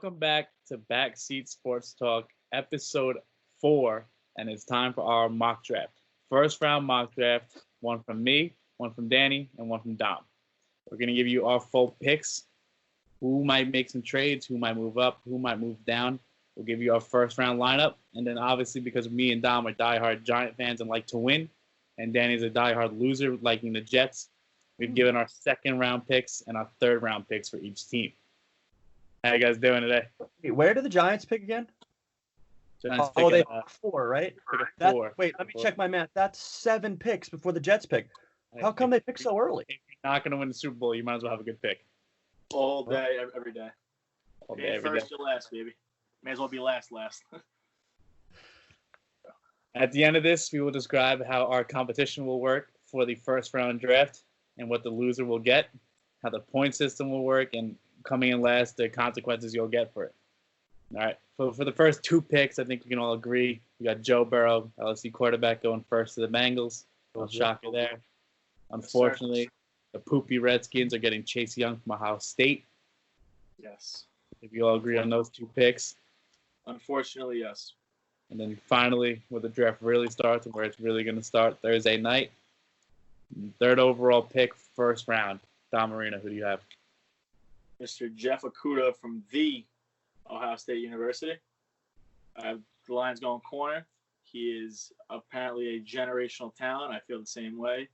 welcome back to Backseat Sports Talk, episode 4, and it's time for our mock draft. First round mock draft, one from me, one from Danny, and one from Dom. We're going to give you our full picks, who might make some trades, who might move up, who might move down. We'll give you our first round lineup, and then obviously because me and Dom are diehard Giant fans and like to win, and Danny's a diehard loser liking the Jets, we've given our second round picks and our third round picks for each team. How you guys doing today? Where did the Giants pick again? Giants they picked 4, right? Wait, let me check my math. That's 7 picks before the Jets pick. How come they pick so early? If you're not going to win the Super Bowl, you might as well have a good pick. All day, every day. All day, every first day. to last, baby. May as well be last. At the end of this, we will describe how our competition will work for the first round draft and what the loser will get, how the point system will work, and coming in last, the consequences you'll get for it. All right. For the first 2 picks, I think we can all agree. We got Joe Burrow, LSU quarterback, going first to the Bengals. No shocker there. Unfortunately, the poopy Redskins are getting Chase Young from Ohio State. Yes. If you all agree on those 2 picks. Unfortunately, yes. And then finally, where the draft really starts and where it's really going to start, Thursday night. Third overall pick, first round. Dom Marino, who do you have? Mr. Jeff Okudah from the Ohio State University. I have the Lions going corner. He is apparently a generational talent. I feel the same way.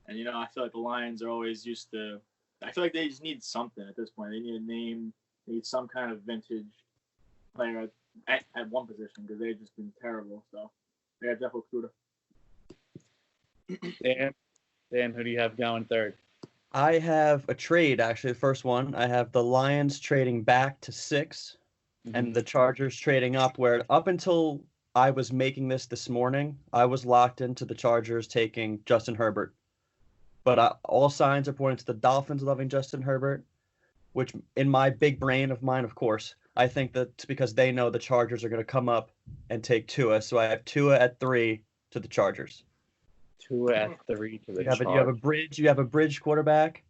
And, I feel like the Lions are always used to – I feel like they just need something at this point. They need a name. They need some kind of vintage player at one position because they've just been terrible. So, they have Jeff Okudah. Dan, who do you have going third? I have a trade, actually, the first one. I have the Lions trading back to 6 and the Chargers trading up, where up until I was making this morning, I was locked into the Chargers taking Justin Herbert. But all signs are pointing to the Dolphins loving Justin Herbert, which in my big brain of mine, of course, I think that's because they know the Chargers are going to come up and take Tua. So I have Tua at 3 to the Chargers. 2 at 3 to the Chargers. You have a bridge quarterback.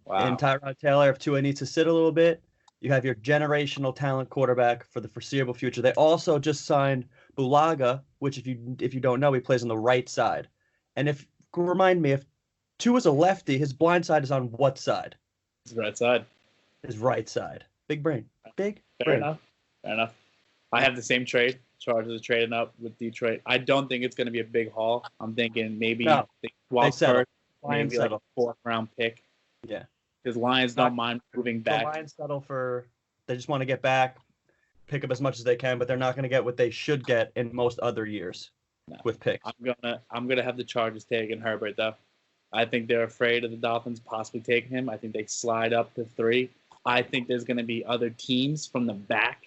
Wow. And Tyrod Taylor, if Tua needs to sit a little bit, you have your generational talent quarterback for the foreseeable future. They also just signed Bulaga, which if you don't know, he plays on the right side. And remind me, if Tua's a lefty, his blind side is on what side? His right side. His right side. Big brain. Fair enough. I have the same trade. Chargers are trading up with Detroit. I don't think it's going to be a big haul. I'm thinking maybe they swap first, maybe like a 4th round pick. Yeah. Because Lions don't mind moving back. The Lions settle they just want to get back, pick up as much as they can, but they're not going to get what they should get in most other years with picks. I'm gonna have the Chargers taking Herbert though. I think they're afraid of the Dolphins possibly taking him. I think they slide up to 3. I think there's going to be other teams from the back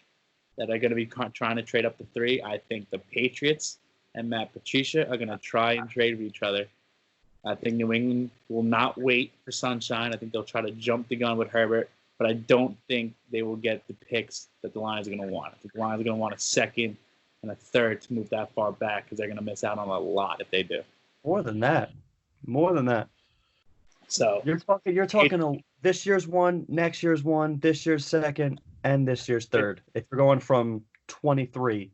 that are going to be trying to trade up to 3. I think the Patriots and Matt Patricia are going to try and trade with each other. I think New England will not wait for sunshine. I think they'll try to jump the gun with Herbert, but I don't think they will get the picks that the Lions are going to want. I think the Lions are going to want a 2nd and a 3rd to move that far back because they're going to miss out on a lot if they do. More than that. So you're talking this year's 1, next year's 1, this year's 2nd, and this year's 3rd. If you're going from 23,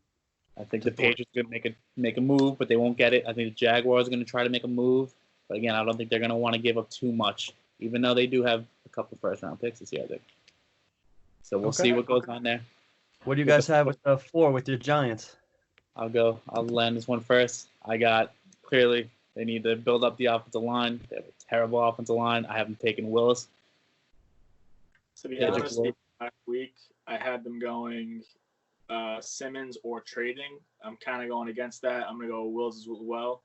I think the Patriots are going to make a move, but they won't get it. I think the Jaguars are going to try to make a move, but again, I don't think they're going to want to give up too much, even though they do have a couple first-round picks this year, I think. So we'll see what goes on there. What do you guys have with the 4 with your Giants? I'll land this one first. I got clearly they need to build up the offensive line. They have a terrible offensive line. I haven't taken Willis. To be honest, last week I had them going Simmons or trading. I'm kind of going against that. I'm going to go Willis as well.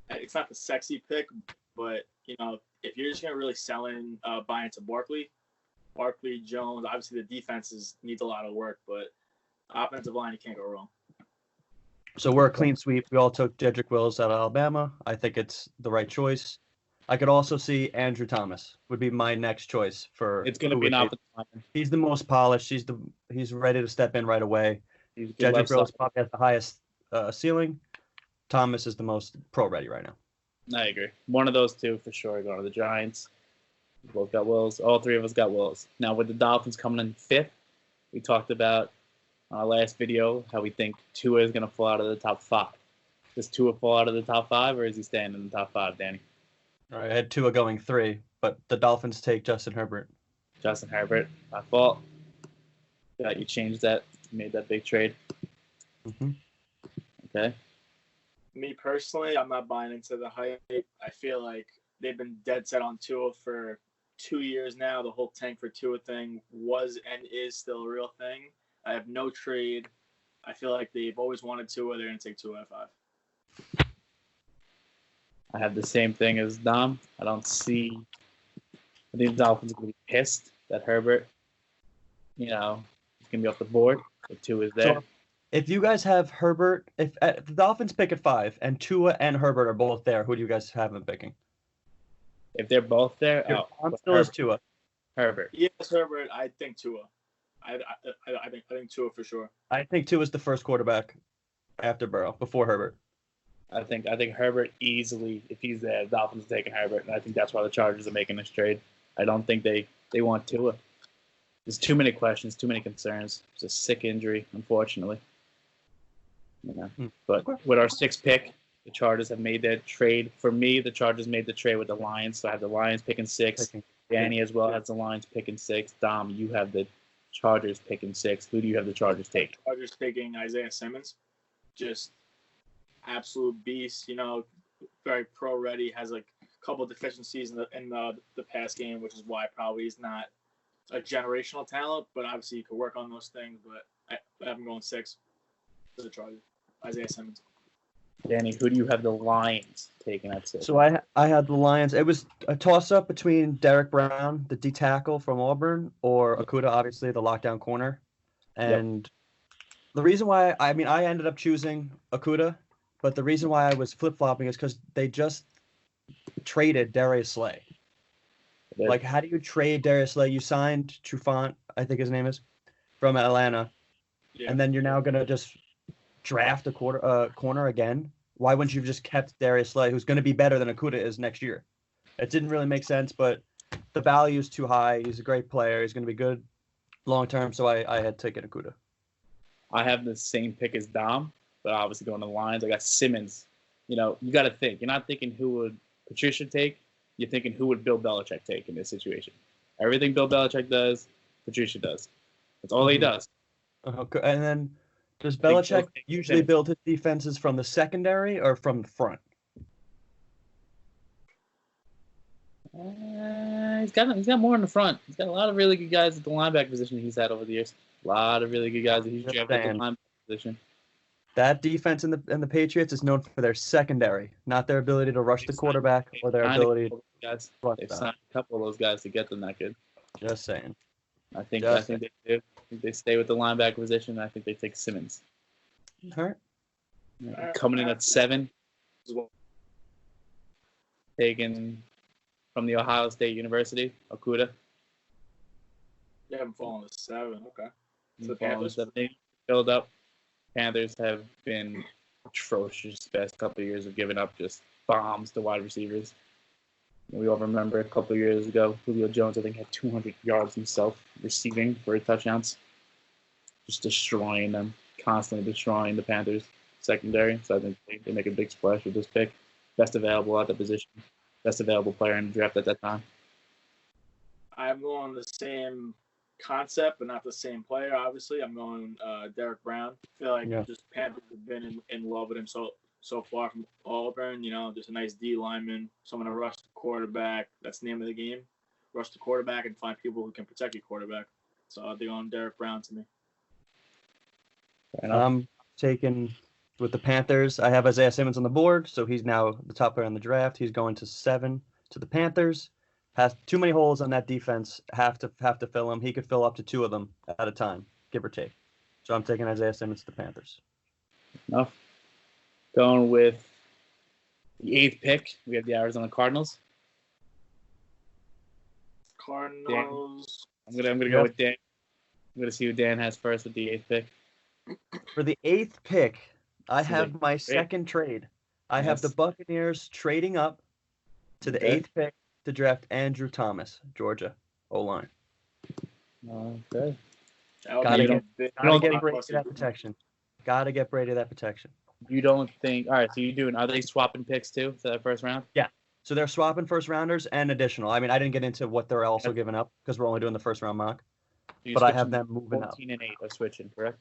It's not the sexy pick, but, if you're just going to really buy into Barkley, Jones, obviously the defense needs a lot of work, but offensive line, you can't go wrong. So we're a clean sweep. We all took Jedrick Wills out of Alabama. I think it's the right choice. I could also see Andrew Thomas would be my next choice for. It's going to be an offensive lineman. He's the most polished. He's ready to step in right away. Jedrick Wills probably has the highest ceiling. Thomas is the most pro ready right now. I agree. One of those 2 for sure going to the Giants. We both got Wills. All 3 of us got Wills. Now with the Dolphins coming in 5th, We talked about on our last video how we think Tua is going to fall out of the top 5. Does Tua fall out of the top 5, or is he staying in the top 5, Danny? All right, I had Tua going 3, but the Dolphins take Justin Herbert. Justin Herbert, my fault. Got you changed that. You made that big trade. Mm-hmm. Okay. Me personally, I'm not buying into the hype. I feel like they've been dead set on Tua for 2 years now. The whole tank for Tua thing was and is still a real thing. I have no trade. I feel like they've always wanted Tua. They're going to take Tua at 5. I have the same thing as Dom. I think the Dolphins are going to be pissed that Herbert, is going to be off the board. But Tua is there. So if you guys have Herbert, if the Dolphins pick at 5 and Tua and Herbert are both there, who do you guys have them picking? If they're both there, still is Tua. Herbert. Yes, Herbert. I think Tua. I think Tua for sure. I think Tua is the first quarterback after Burrow, before Herbert. I think Herbert easily, if he's there, the Dolphins are taking Herbert, and I think that's why the Chargers are making this trade. I don't think they want Tua. There's too many questions, too many concerns. It's a sick injury, unfortunately. But with our 6th pick, the Chargers have made their trade. For me, the Chargers made the trade with the Lions, so I have the Lions picking 6. Danny as well has the Lions picking 6. Dom, you have the Chargers picking 6. Who do you have the Chargers take? Chargers taking Isaiah Simmons. Just absolute beast, very pro ready, has like a couple of deficiencies in the pass game, which is why probably he's not a generational talent, but obviously you could work on those things. But I have him going 6 for the Chargers. Isaiah Simmons. Danny, who do you have the Lions taking at 6? So I had the Lions. It was a toss-up between Derek Brown, the D tackle from Auburn, or Okudah, obviously, the lockdown corner. And the reason why, I ended up choosing Okudah, but the reason why I was flip-flopping is because they just traded Darius Slay. Like, how do you trade Darius Slay? You signed Trufant, I think his name is, from Atlanta, and then you're now going to just draft a corner again? Why wouldn't you have just kept Darius Slay, who's going to be better than Okudah is next year? It didn't really make sense, but the value is too high. He's a great player. He's going to be good long-term, so I had taken Okudah. I have the same pick as Dom, but obviously going to the Lions. I got Simmons. You got to think. You're not thinking who would Patricia take. You're thinking who would Bill Belichick take in this situation. Everything Bill Belichick does, Patricia does. That's all he does. Okay. And then does Belichick usually build his defenses from the secondary or from the front? He's got more in the front. He's got a lot of really good guys at the linebacker position he's had over the years. A lot of really good guys that he's drafted at the linebacker position. That defense in the Patriots is known for their secondary, not their ability to rush the quarterback or their ability to They've signed a couple of those guys to get them that good. Just saying. I think they do. I think they stay with the linebacker position. I think they take Simmons. All right. Coming in at 7. Taken from the Ohio State University, Okudah. Yeah, I'm falling to 7. Okay. So the Panthers filled up. Panthers have been atrocious the past couple of years of giving up just bombs to wide receivers. We all remember a couple of years ago, Julio Jones, I think, had 200 yards himself receiving for touchdowns. Just destroying them, constantly destroying the Panthers secondary. So I think they make a big splash with this pick. Best available at the position. Best available player in the draft at that time. I'm going the same concept, but not the same player, obviously. I'm going Derek Brown. I feel like just Panthers have been in love with him so far from Auburn. Just a nice D lineman, someone to rush the quarterback. That's the name of the game. Rush the quarterback and find people who can protect your quarterback. So they're going Derek Brown to me. I'm taking with the Panthers. I have Isaiah Simmons on the board, so he's now the top player in the draft. He's going to 7 to the Panthers. Has too many holes on that defense. Have to fill them. He could fill up to 2 of them at a time, give or take. So I'm taking Isaiah Simmons to the Panthers. Enough. Going with the 8th pick, we have the Arizona Cardinals. Cardinals. I'm gonna go with Dan. I'm gonna see who Dan has first with the 8th pick. For the 8th pick, I have my second trade. I have the Buccaneers trading up to the 8th pick to draft Andrew Thomas, Georgia O-line. Okay. That would Gotta be get- a big Gotta get Brady blockbuster. that protection. Gotta get Brady that protection. You don't think? All right. So you're doing? Are they swapping picks too for that first round? So they're swapping first rounders and additional. I mean, I didn't get into what they're also giving up because we're only doing the first round mock. So you're But I have switching them moving up. 14 and 8 are switching, correct?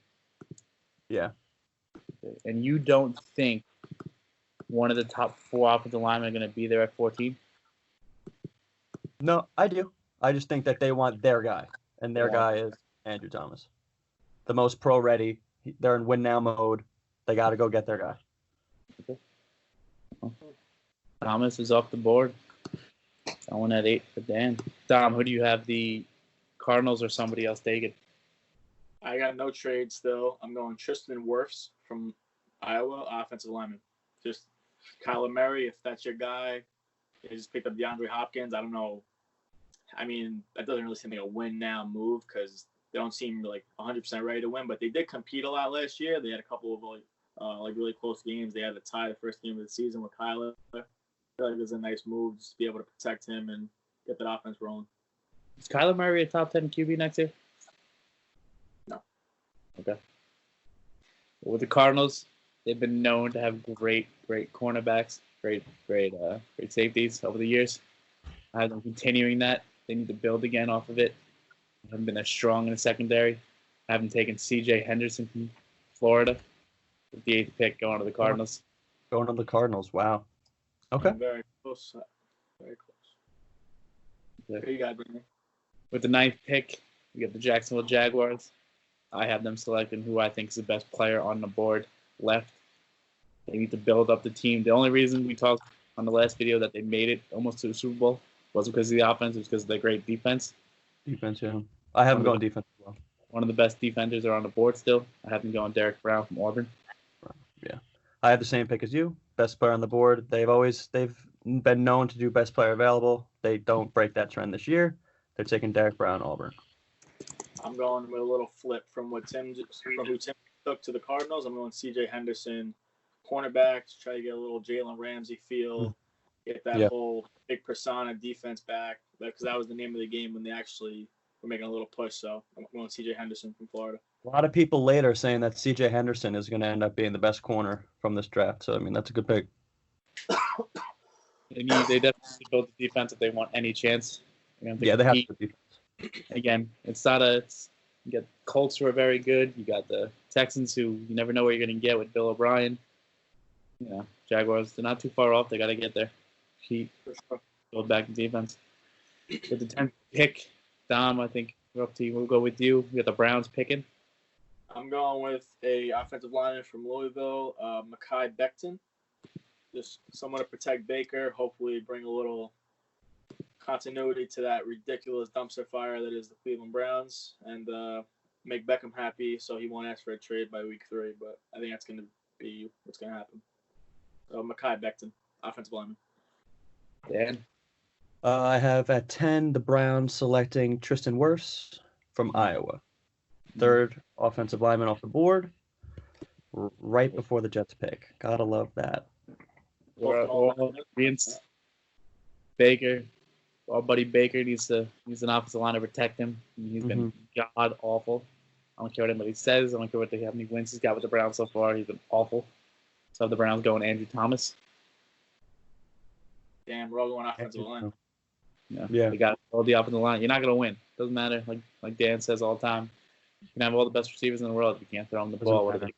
Yeah. Okay. And you don't think one of the top 4 offensive linemen are going to be there at 14? No, I do. I just think that they want their guy, and their Yeah. guy is Andrew Thomas, the most pro ready. They're in win now mode. They got to go get their guy. Thomas is off the board. Going at 8 for Dan. Dom, who do you have, the Cardinals or somebody else taking? I got no trade still. I'm going Tristan Wirfs from Iowa, offensive lineman. Just Kyler Murray, if that's your guy. They just picked up DeAndre Hopkins. I don't know. I mean, that doesn't really seem like a win now move because they don't seem like 100% ready to win. But they did compete a lot last year. They had a couple of like really close games. They had to tie the first game of the season with Kyler. I feel like it was a nice move just to be able to protect him and get that offense rolling. Is Kyler Murray a top 10 QB next year? No. Okay. Well, with the Cardinals, they've been known to have great cornerbacks, great safeties over the years. I have them continuing that. They need to build again off of it. They haven't been as strong in the secondary. I haven't taken C.J. Henderson from Florida with the 8th pick going to the Cardinals. Going to the Cardinals. Wow. Okay. Very close. Very close. Who you got, Brittany? With the 9th pick, we got the Jacksonville Jaguars. I have them selecting who I think is the best player on the board left. They need to build up the team. The only reason we talked on the last video that they made it almost to the Super Bowl wasn't because of the offense. It was because of their great defense. Defense, yeah. I have them going defense as well. One of the best defenders are on the board still. I have them going Derek Brown from Auburn. Yeah. I have the same pick as you. Best player on the board. They've been known to do best player available. They don't break that trend this year. They're taking Derek Brown, Auburn. I'm going with a little flip from who Tim took to the Cardinals. I'm going C.J. Henderson, cornerbacks, try to get a little Jalen Ramsey feel, get that whole big persona defense back, because that was the name of the game when they actually were making a little push. So I'm going C.J. Henderson from Florida. A lot of people later saying that C.J. Henderson is going to end up being the best corner from this draft. So, I mean, that's a good pick. They definitely build the defense if they want any chance. Yeah, they have to defense. Again, you got Colts who are very good. You got the Texans who you never know where you're going to get with Bill O'Brien. Jaguars, they're not too far off. They got to get there. Build back the defense. With the 10th pick, Dom, I think we're up to you. We'll go with you. We got the Browns picking. I'm going with a offensive lineman from Louisville, Mekhi Becton. Just someone to protect Baker, hopefully bring a little continuity to that ridiculous dumpster fire that is the Cleveland Browns, and make Beckham happy so he won't ask for a trade by week 3. But I think that's going to be what's going to happen. So Mekhi Becton, offensive lineman. Dan? I have at 10 the Browns selecting Tristan Wirfs from Iowa. 3rd offensive lineman off the board, right before the Jets pick. Gotta love that. We're all against Baker. Our buddy Baker needs an offensive line to protect him. He's been god awful. I don't care what anybody says. I don't care how many wins he's got with the Browns so far. He's been awful. So the Browns going Andrew Thomas. Damn, we're all going offensive line. Yeah. They got all the offensive line. You're not going to win. Doesn't matter. Like Dan says all the time. You can have all the best receivers in the world if you can't throw them the ball. I think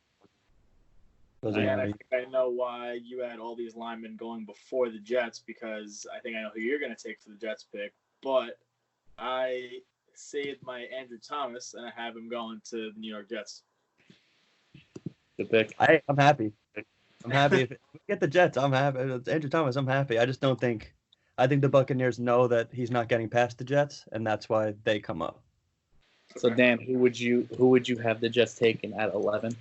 I know why you had all these linemen going before the Jets, because I think I know who you're going to take for the Jets pick. But I saved my Andrew Thomas, and I have him going to the New York Jets. Good pick. I'm happy. I'm happy. If we get the Jets, I'm happy. It's Andrew Thomas, I'm happy. I just don't think – I think the Buccaneers know that he's not getting past the Jets, and that's why they come up. So, Dan, who would you have the Jets taken at 11?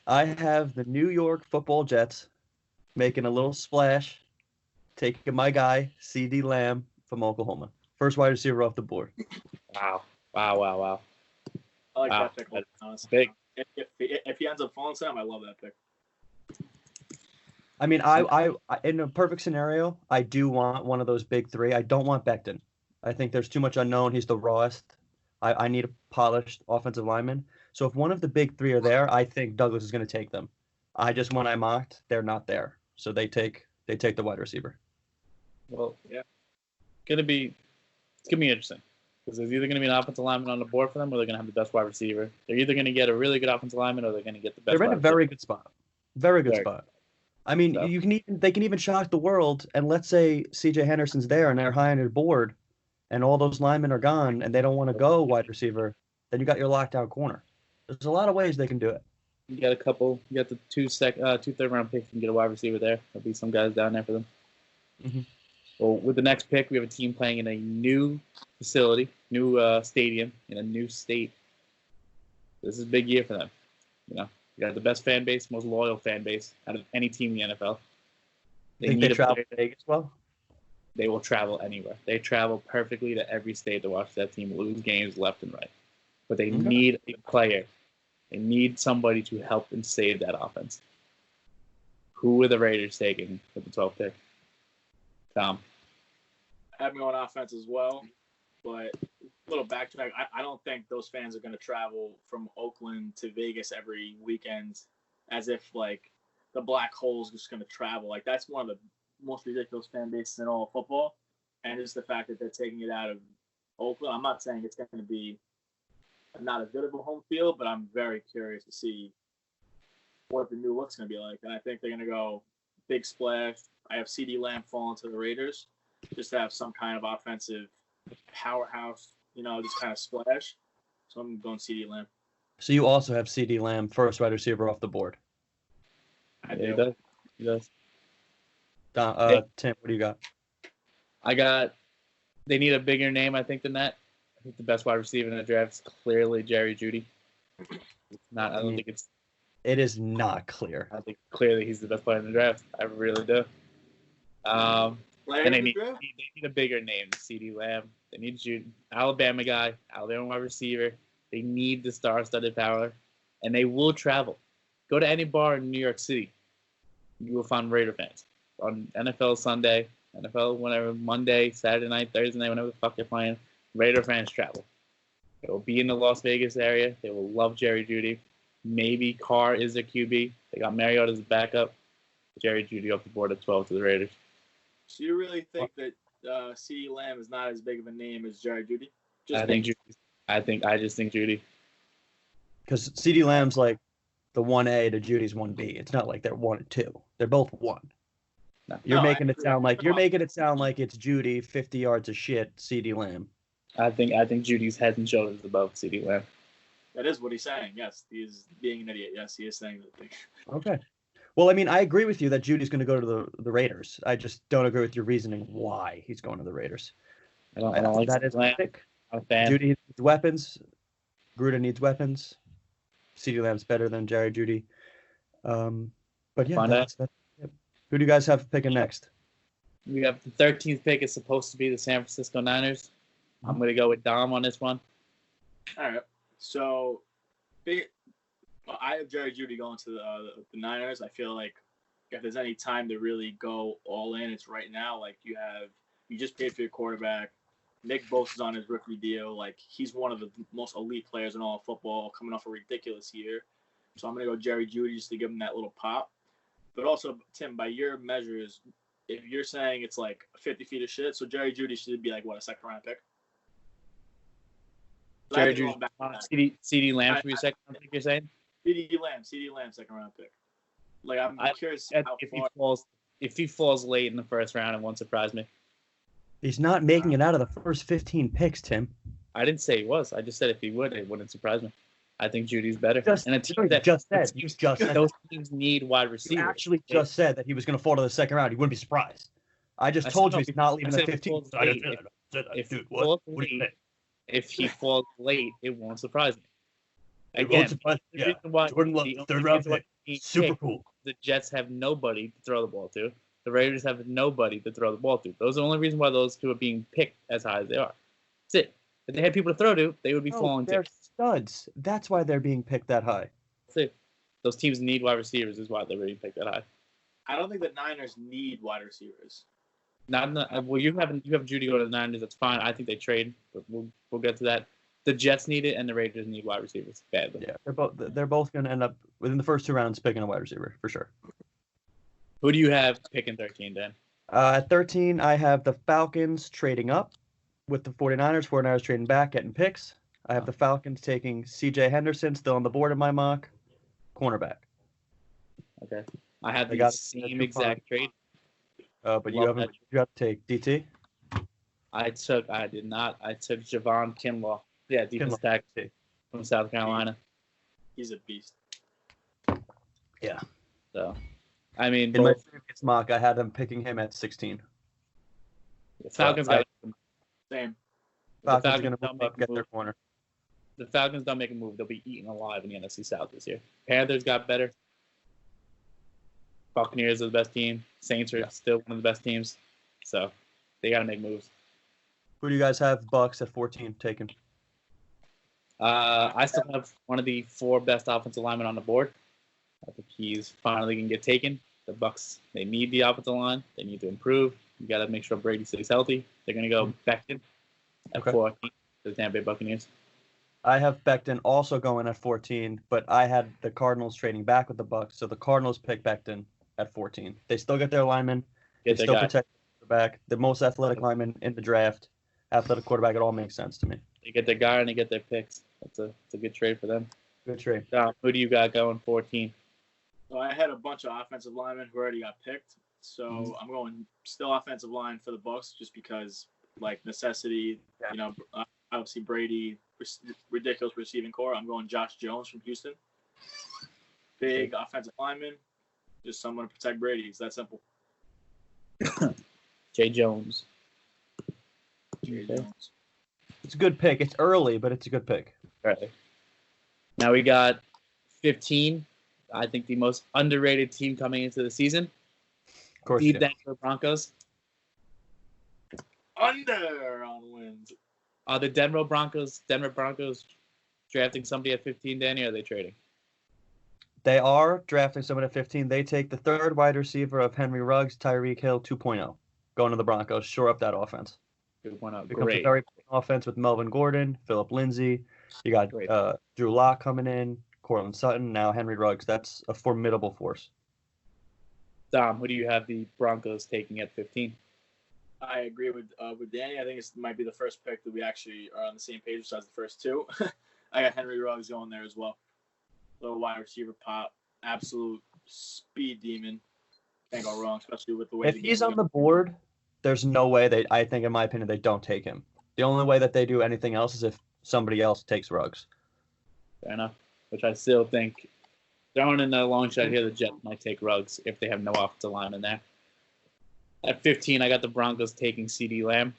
I have the New York Football Jets making a little splash, taking my guy, CeeDee Lamb from Oklahoma. First wide receiver off the board. Wow. I like that pick. It's big. If he ends up falling to him, I love that pick. I mean, I in a perfect scenario, I do want one of those big 3. I don't want Becton. I think there's too much unknown. He's the rawest. I need a polished offensive lineman. So if one of the big three are there, I think Douglas is going to take them. When I mocked, they're not there, so they take the wide receiver. Well, yeah, it's gonna be interesting because there's either gonna be an offensive lineman on the board for them, or they're gonna have the best wide receiver. They're either gonna get a really good offensive lineman, or they're gonna get the best. They're in a very good spot. Very good spot. I mean, So. they can even shock the world, and let's say C.J. Henderson's there and they're high on your board, and all those linemen are gone, and they don't want to go wide receiver. Then you got your lockdown corner. There's a lot of ways they can do it. You got a couple. You got the two third-round picks. You can get a wide receiver there. There'll be some guys down there for them. Mm-hmm. Well, with the next pick, we have a team playing in a new facility, new stadium in a new state. This is a big year for them. You know, you got the best fan base, most loyal fan base out of any team in the NFL. They travel to Vegas well? They will travel anywhere. They travel perfectly to every state to watch that team lose games left and right. But they need a player. They need somebody to help and save that offense. Who are the Raiders taking with the 12th pick? Tom. I have me on offense as well, but a little backtrack. I don't think those fans are going to travel from Oakland to Vegas every weekend as if, like, the black hole is just going to travel. Like, that's one of the most ridiculous fan bases in all of football. And just the fact that they're taking it out of Oakland. I'm not saying it's going to be not as good of a home field, but I'm very curious to see what the new look's going to be like. And I think they're going to go big splash. I have CeeDee Lamb falling to the Raiders just to have some kind of offensive powerhouse, just kind of splash. So I'm going CeeDee Lamb. So you also have CeeDee Lamb, first wide receiver off the board. I do. He does. Tim, what do you got? They need a bigger name, I think, than that. I think the best wide receiver in the draft is clearly Jerry Jeudy. It is not clear. I think clearly he's the best player in the draft. I really do. And they need a bigger name than CeeDee Lamb. They need Jeudy, Alabama guy, Alabama wide receiver. They need the star-studded power, and they will travel. Go to any bar in New York City. You will find Raider fans on NFL Sunday, NFL whenever, Monday, Saturday night, Thursday night, whenever the fuck they're playing. Raider fans travel. They will be in the Las Vegas area. They will love Jerry Jeudy. Maybe Carr is their QB. They got Mariota as a backup. Jerry Jeudy off the board at 12 to the Raiders. So you really think that CeeDee Lamb is not as big of a name as Jerry Jeudy? I just think Jeudy. Because CeeDee Lamb's like the 1A to Judy's 1B. It's not like they're 1 and 2. They're both 1. You're making it sound like it's Jeudy, 50 yards of shit, CeeDee Lamb. I think Judy's head and shoulders above CeeDee Lamb. That is what he's saying. Yes, he is being an idiot. Yes, he is saying that thing. Okay. Well, I mean, I agree with you that Judy's going to go to the Raiders. I just don't agree with your reasoning why he's going to the Raiders. I don't like that is my pick. I'm a fan. Jeudy needs weapons. Gruden needs weapons. CeeDee Lamb's better than Jerry Jeudy. But yeah, that's who do you guys have picking next? We have the 13th pick is supposed to be the San Francisco Niners. I'm going to go with Dom on this one. All right. So, I have Jerry Jeudy going to the Niners. I feel like if there's any time to really go all in, it's right now. Like, you just paid for your quarterback. Nick Bosa's on his rookie deal. Like, he's one of the most elite players in all of football, coming off a ridiculous year. So I'm going to go Jerry Jeudy just to give him that little pop. But also, Tim, by your measures, if you're saying it's like 50 feet of shit, so Jerry Jeudy should be like, what, a second-round pick? Jerry Jeudy, CeeDee Lamb should be a second-round pick, you're saying? CeeDee Lamb, second-round pick. Like, I'm curious how far. If he falls late in the first round, it won't surprise me. He's not making it out of the first 15 picks, Tim. I didn't say he was. I just said if he would, it wouldn't surprise me. I think Judy's better. Those teams need wide receivers. You actually just said that he was going to fall to the second round. You wouldn't be surprised. I just told you he's not leaving the 15. If he falls late, it won't surprise me. Again, Jordan Love, third round pick. Super cool. The Jets have nobody to throw the ball to. The Raiders have nobody to throw the ball to. Those are the only reason why those two are being picked as high as they are. That's it. If they had people to throw to, they would be falling to. They're studs. That's why they're being picked that high. That's it. Those teams need wide receivers is why they're being picked that high. I don't think the Niners need wide receivers. You have Judy go to the Niners. That's fine. I think they trade, but we'll get to that. The Jets need it, and the Raiders need wide receivers badly. Yeah, they're both going to end up within the first 2 rounds picking a wide receiver for sure. Who do you have picking 13, Dan? At 13, I have the Falcons trading up with the 49ers. 49ers trading back, getting picks. I have the Falcons taking C.J. Henderson, still on the board in my mock, cornerback. Okay. I have They the got same exact trade. But you have to take DT. I did not. I took Javon Kinlaw. Yeah, defense tackle from South Carolina. He's a beast. Yeah. So, I mean, in my previous mock, I had them picking him at 16. The Falcons got same. Falcons are going to move up, get their corner. The Falcons don't make a move, they'll be eaten alive in the NFC South this year. Panthers got better. Buccaneers are the best team. Saints are still one of the best teams. So, they got to make moves. Who do you guys have Bucks at 14 taken? I still have one of the 4 best offensive linemen on the board. I think he's finally going to get taken. The Bucks, they need the offensive line. They need to improve. You got to make sure Brady stays healthy. They're going to go Becton at 14, the Tampa Bay Buccaneers. I have Becton also going at 14, but I had the Cardinals trading back with the Bucks, so the Cardinals pick Becton at 14. They still get their lineman. They still protect the quarterback. The most athletic lineman in the draft, athletic quarterback. It all makes sense to me. They get their guy and they get their picks. It's a good trade for them. Good trade. Who do you got going 14? So I had a bunch of offensive linemen who already got picked. So I'm going still offensive line for the Bucks just because, like, necessity. Yeah. You know, obviously Brady, ridiculous receiving core. I'm going Josh Jones from Houston. Big offensive lineman, just someone to protect Brady. It's that simple. Jay Jones. It's a good pick. It's early, but it's a good pick. Right. Now we got 15. I think the most underrated team coming into the season. Of course, the Denver Broncos. Under on wins. Are the Denver Broncos drafting somebody at 15, Danny, or are they trading? They are drafting someone at 15. They take the 3rd wide receiver of Henry Ruggs, Tyreek Hill 2.0. Going to the Broncos. Shore up that offense. 2.0. Becomes a very big offense with Melvin Gordon, Phillip Lindsay. You got Drew Lock coming in, Cortland Sutton, now Henry Ruggs. That's a formidable force. Dom, who do you have the Broncos taking at 15? I agree with Danny. I think it might be the first pick that we actually are on the same page besides the first 2. I got Henry Ruggs going there as well. Little wide receiver pop, absolute speed demon. Can't go wrong, especially with the way. If he's on the board, there's no way I think, in my opinion, they don't take him. The only way that they do anything else is if somebody else takes Ruggs. Fair enough. Which I still think, throwing in a long shot here, the Jets might take Ruggs if they have no offensive line in there. At 15, I got the Broncos taking CeeDee Lamb.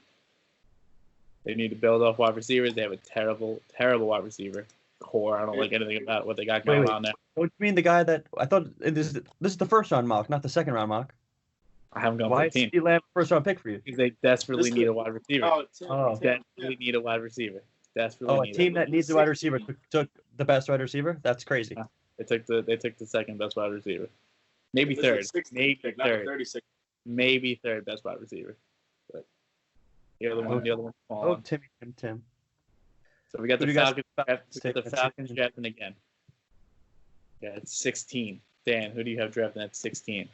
They need to build off wide receivers. They have a terrible, terrible wide receiver core. I don't like anything about what they got going on there. What do you mean the guy that I thought this is the first round mock, not the second round mock? I haven't gone Why 15. Why is CeeDee Lamb first round pick for you? Because they desperately need a wide receiver. Desperately need a wide receiver. A team that needs a wide receiver took the best wide receiver? That's crazy. Yeah. They took the second best wide receiver. Maybe third. Maybe third. 36. Maybe third best wide receiver. But the other one. Oh, Tim. So we got the Falcons drafting again. Yeah, it's 16. Dan, who do you have drafting at 16?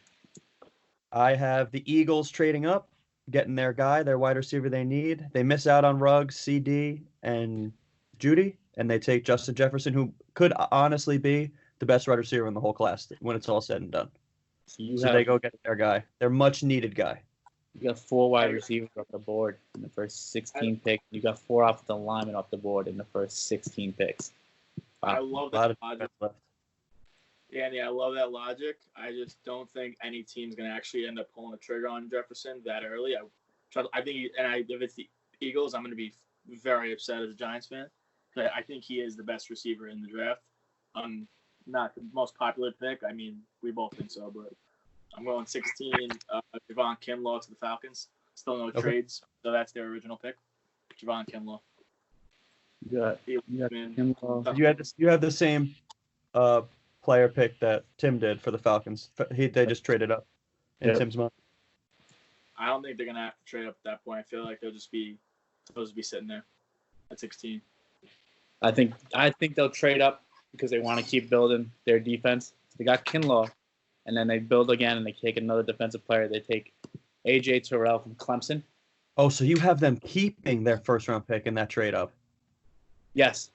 I have the Eagles trading up, getting their guy, their wide receiver they need. They miss out on Ruggs, CD, and Judy, and they take Justin Jefferson, who could honestly be the best wide receiver in the whole class when it's all said and done. So they go get their guy, their much-needed guy. You got 4 wide receivers off the board in the first 16 picks. You got 4 offensive linemen off the board in the first 16 picks. Wow. I love that logic. Danny, I love that logic. I just don't think any team's going to actually end up pulling the trigger on Jefferson that early. If it's the Eagles, I'm going to be very upset as a Giants fan. But I think he is the best receiver in the draft. Not the most popular pick. I mean, we both think so, but I'm going 16, Javon Kinlaw to the Falcons. Still no trades, so that's their original pick. Javon Kinlaw. You have the same player pick that Tim did for the Falcons. They just traded up in Tim's mind. I don't think they're gonna have to trade up at that point. I feel like they'll just be supposed to be sitting there at 16. I think they'll trade up because they want to keep building their defense. They got Kinlaw, and then they build again, and they take another defensive player. They take A.J. Terrell from Clemson. Oh, so you have them keeping their first-round pick in that trade up? Yes.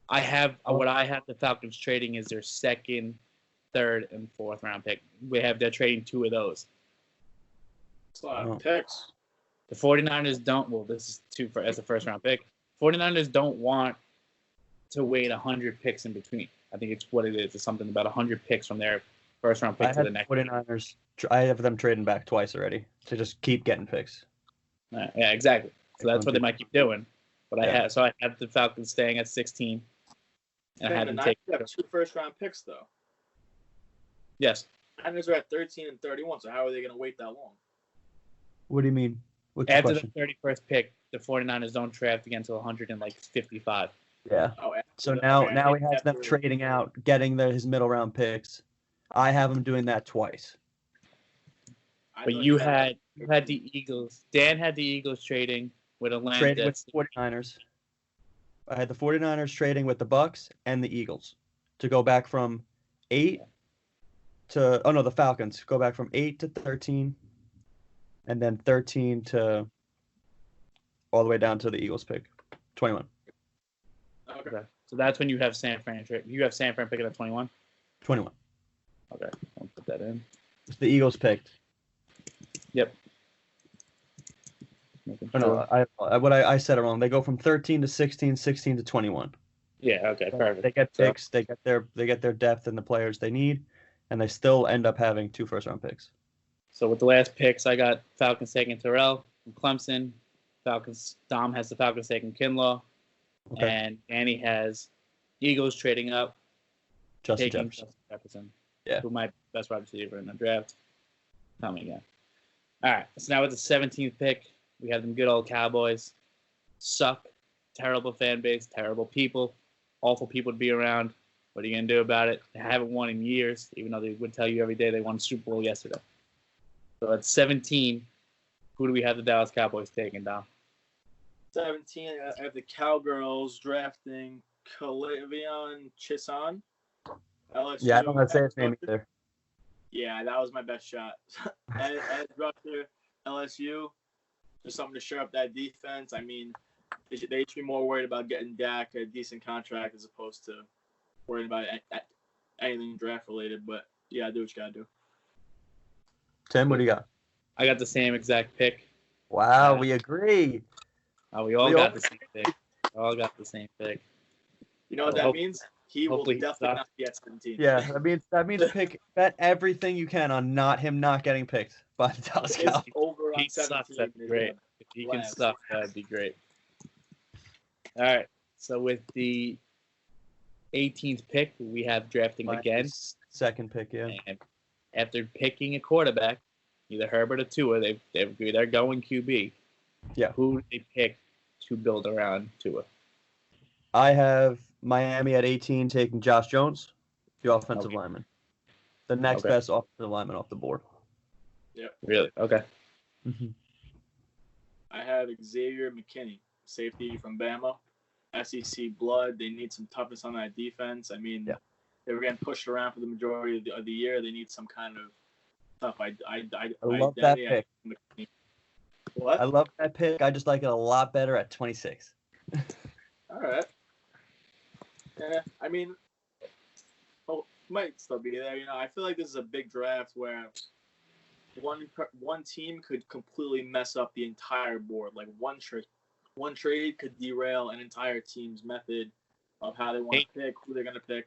I have what I have the Falcons trading is their second, third, and fourth round pick. They're trading 2 of those. That's a lot of picks. The 49ers don't. Well, this is 2 as a first round pick. 49ers don't want to wait 100 picks in between. I think it's what it is. It's something about 100 picks from their first round pick to the next. 49ers. I have them trading back twice already to just keep getting picks. Yeah, exactly. So that's what they might keep doing. But I have the Falcons staying at 16. And I had them take. You have 2 first-round picks, though. Yes. Niners are at 13 and 31, so how are they going to wait that long? What do you mean? What's After the the 31st pick, the 49ers don't draft again until 155. Yeah. So now he has them trading out, getting his middle round picks. I have them doing that twice. But you had the Eagles. Dan had the Eagles trading with Atlanta. Trading with the 49ers. I had the 49ers trading with the Bucks and the Eagles to go back from 8 to the Falcons go back from 8 to 13, and then 13 to all the way down to the Eagles pick 21. Okay. So that's when you have San Fran. You have San Fran picking at 21. 21. Okay, I'll put that in. It's the Eagles picked. Yep. No, I said it wrong. They go from 13 to 16, 16 to 21. Yeah. Okay. Perfect. They get picks. They get their depth and the players they need, and they still end up having 2 first-round picks. So with the last picks, I got Falcons taking Terrell from Clemson. Dom has the Falcons taking Kinlaw, and Danny has Eagles trading up, Justin Jefferson. Yeah. Who might be the best wide receiver in the draft. Tell me again. All right. So now with the 17th pick, we have them good old Cowboys. Suck. Terrible fan base. Terrible people. Awful people to be around. What are you going to do about it? They haven't won in years, even though they would tell you every day they won a Super Bowl yesterday. So at 17, who do we have the Dallas Cowboys taking, Dom? 17, I have the Cowgirls drafting Kalavion Chisan. LSU. Yeah, I don't know how to say his name either. Yeah, that was my best shot. Ed Rusher, LSU. Just something to shore up that defense. I mean, they should be more worried about getting Dak a decent contract as opposed to worrying about anything draft related. But yeah, do what you gotta do. Tim, what do you got? I got the same exact pick. Wow, we agree. We all got the same pick. We all got the same pick. You know what that means? He will definitely not be at 17. Yeah, that means bet everything you can on him not getting picked by the Dallas Cowboys. Over on He sucks. That'd be great. If he can suck, that'd be great. All right. So with the 18th pick, we have drafting again. Second pick, yeah. And after picking a quarterback, either Herbert or Tua, they're going QB. Yeah. Who do they pick to build around Tua? I have Miami at 18 taking Josh Jones, the offensive lineman. The next best offensive lineman off the board. Yep. Really? Okay. Mm-hmm. I have Xavier McKinney, safety from Bama. SEC blood. They need some toughness on that defense. I mean, they were getting pushed around for the majority of the year. They need some kind of tough. I love that pick. What? I love that pick. I just like it a lot better at 26. All right. Yeah, I mean, might still be there. You know, I feel like this is a big draft where one team could completely mess up the entire board. Like one trade could derail an entire team's method of how they want to pick, who they're going to pick.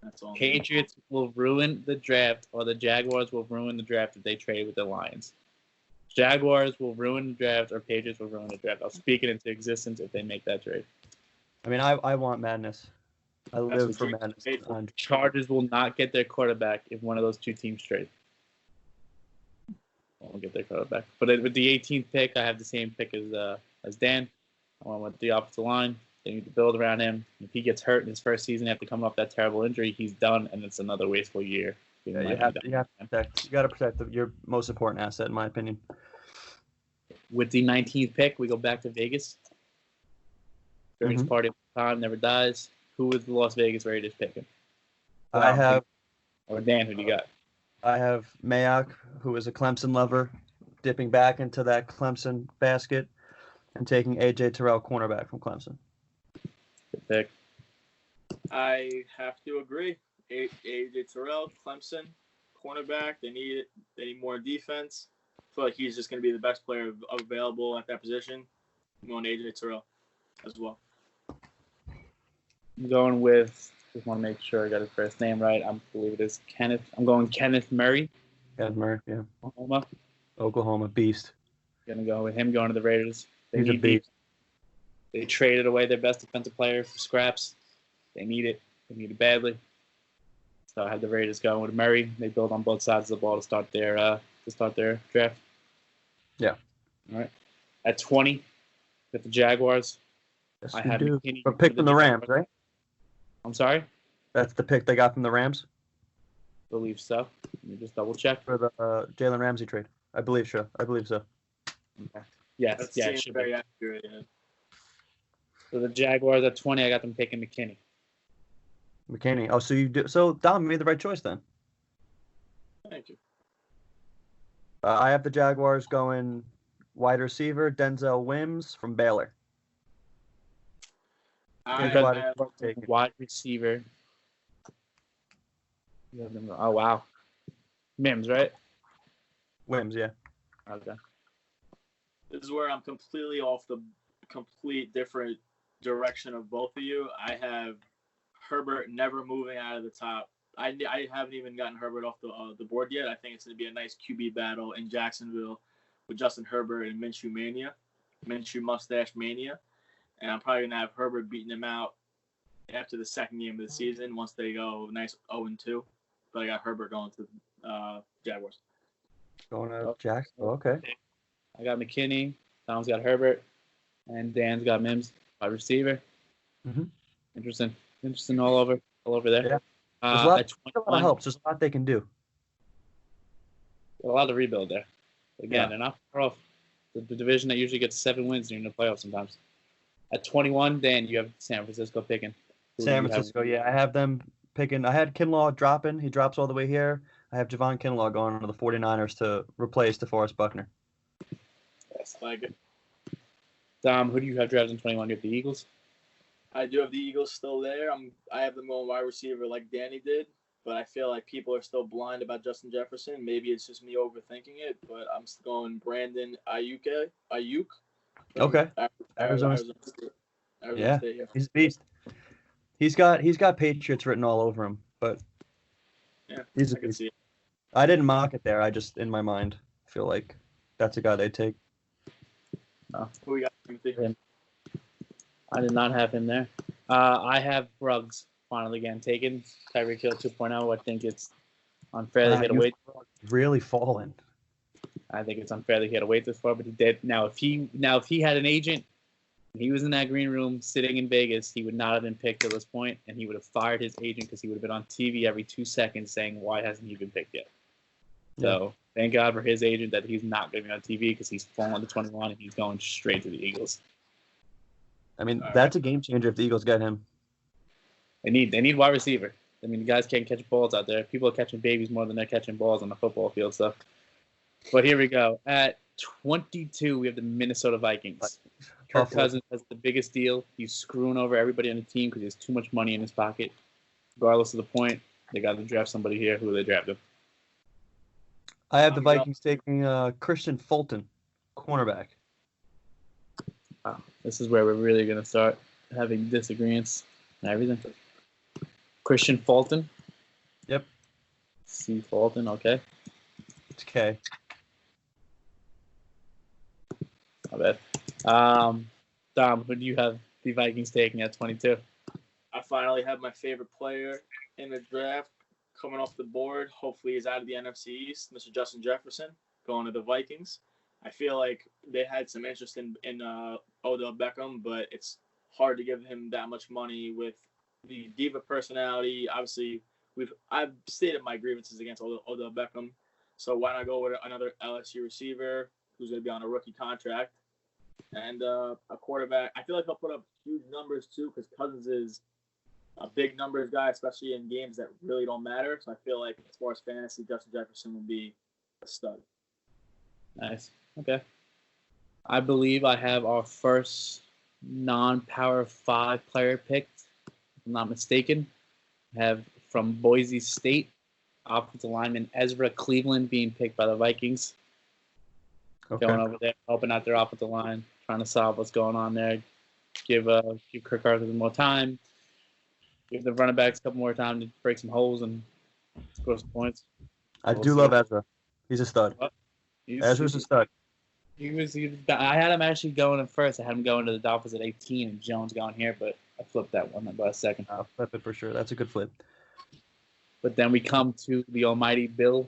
That's all. Patriots will ruin the draft, or the Jaguars will ruin the draft if they trade with the Lions. Jaguars will ruin the draft, or Patriots will ruin the draft. I'll speak it into existence if they make that trade. I mean, I want madness. I live for madness. Chargers will not get their quarterback if one of those two teams trade. Won't get their quarterback. But with the 18th pick, I have the same pick as Dan. I went with the offensive line. They need to build around him. If he gets hurt in his first season after coming off that terrible injury, he's done, and it's another wasteful year. Yeah, you got to protect your most important asset, in my opinion. With the 19th pick, we go back to Vegas. Greatest Mhm. party of all time, never dies. Who is the Las Vegas Raiders picking? I have Or Dan, who do you got? Mayock, who is a Clemson lover, dipping back into that Clemson basket and taking A.J. Terrell, cornerback from Clemson. Good pick. I have to agree. A.J. Terrell, Clemson, cornerback. They need it. They need more defense. I feel like he's just going to be the best player available at that position. I'm going A.J. Terrell as well. I'm going with, just want to make sure I got his first name right. I believe it is Kenneth. I'm going Kenneth Murray. Kenneth Murray, yeah. Oklahoma beast. Gonna go with him going to the Raiders. They He's a need beast. They traded away their best defensive player for scraps. They need it. They need it badly. So I have the Raiders going with Murray. They build on both sides of the ball to start their draft. Yeah. All right. At 20, with the Jaguars. Yes, I you have do. McKinney A pick from the Rams, right? I'm sorry? That's the pick they got from the Rams I believe so. Let me just double check. for the Jalen Ramsey trade. I believe so. Okay. Yes, That yeah, it seems should very be. accurate. Yeah. So the Jaguars at 20, I got them picking McKinney. McKinney. Oh, so you do. So Dom made the right choice then. Thank you. I have the Jaguars going wide receiver Denzel Wims from Baylor. Wide receiver. You have them, oh, wow. Mims, right? Wims, yeah. Okay. This is where I'm completely off the complete different direction of both of you. I have Herbert never moving out of the top. I haven't even gotten Herbert off the board yet. I think it's going to be a nice QB battle in Jacksonville with Justin Herbert and Minshew Mustache Mania. And I'm probably going to have Herbert beating him out after the second game of the season once they go nice 0-2. But I got Herbert going to Jaguars. Going to Jacksonville, okay. I got McKinney. Tom's got Herbert. And Dan's got Mims, wide receiver. Mm-hmm. Interesting all over there. Yeah. There's a lot of help. There's a lot they can do. A lot to rebuild there. Again, Yeah. they're not far off the division that usually gets 7 wins during the playoffs sometimes. At 21, Dan, you have San Francisco picking. San Francisco, yeah. I have them picking. I had Kinlaw dropping. He drops all the way here. I have Javon Kinlaw going to the 49ers to replace DeForest Buckner. Yes, like it. Dom, who do you have drafted in 21? You have the Eagles? I do have the Eagles still there. I have them going wide receiver like Danny did, but I feel like people are still blind about Justin Jefferson. Maybe it's just me overthinking it, but I'm still going Brandon Ayuk. Okay. Arizona State. Yeah. State, yeah. He's a beast. He's got Patriots written all over him, but Yeah, he's a I can beast. see it. I didn't mock it there. I just, in my mind, feel like that's a guy they'd take. Who we got, Timothy? I did not have him there. I have Ruggs finally getting taken. Tyreek Hill 2.0. I think it's unfair he had to wait. Really fallen. I think it's unfair that he had to wait this far, but he did. Now, if he had an agent, he was in that green room sitting in Vegas, he would not have been picked at this point, and he would have fired his agent because he would have been on TV every 2 seconds saying, "Why hasn't he been picked yet?" Yeah. So thank God for his agent that he's not going to be on TV because he's fallen to 21 and he's going straight to the Eagles. I mean, that's a game changer if the Eagles get him. They need wide receiver. I mean, the guys can't catch balls out there. People are catching babies more than they're catching balls on the football field. So, but here we go. At 22, we have the Minnesota Vikings. Kirk Cousins has the biggest deal. He's screwing over everybody on the team because he has too much money in his pocket. Regardless of the point, they got to draft somebody here. Who they drafted? I have the Vikings taking Christian Fulton, cornerback. Wow. This is where we're really going to start having disagreements and everything. Christian Fulton? Yep. C. Fulton, okay. It's K. Not bad. Dom, who do you have the Vikings taking at 22? I finally have my favorite player in the draft coming off the board. Hopefully he's out of the NFC East, Mr. Justin Jefferson, going to the Vikings. I feel like they had some interest in Odell Beckham, but it's hard to give him that much money with the diva personality. Obviously, I've stated my grievances against Odell Beckham, so why not go with another LSU receiver who's going to be on a rookie contract? And a quarterback. I feel like he'll put up huge numbers too, because Cousins is a big numbers guy, especially in games that really don't matter. So I feel like as far as fantasy, Justin Jefferson will be a stud. Nice. Okay. I believe I have our first non-Power 5 player picked, if I'm not mistaken. I have from Boise State, offensive lineman Ezra Cleveland being picked by the Vikings. Okay. Going over there, helping out their offensive line, trying to solve what's going on there. Give Kirk Cousins more time. Give the running backs a couple more time to break some holes and score some points. I do love Ezra. He's a stud. Ezra's a stud. I had him actually going in first. I had him going to the Dolphins at 18 and Jones going here, but I flipped that one by a second. I'll flip it for sure. That's a good flip. But then we come to the almighty Bill,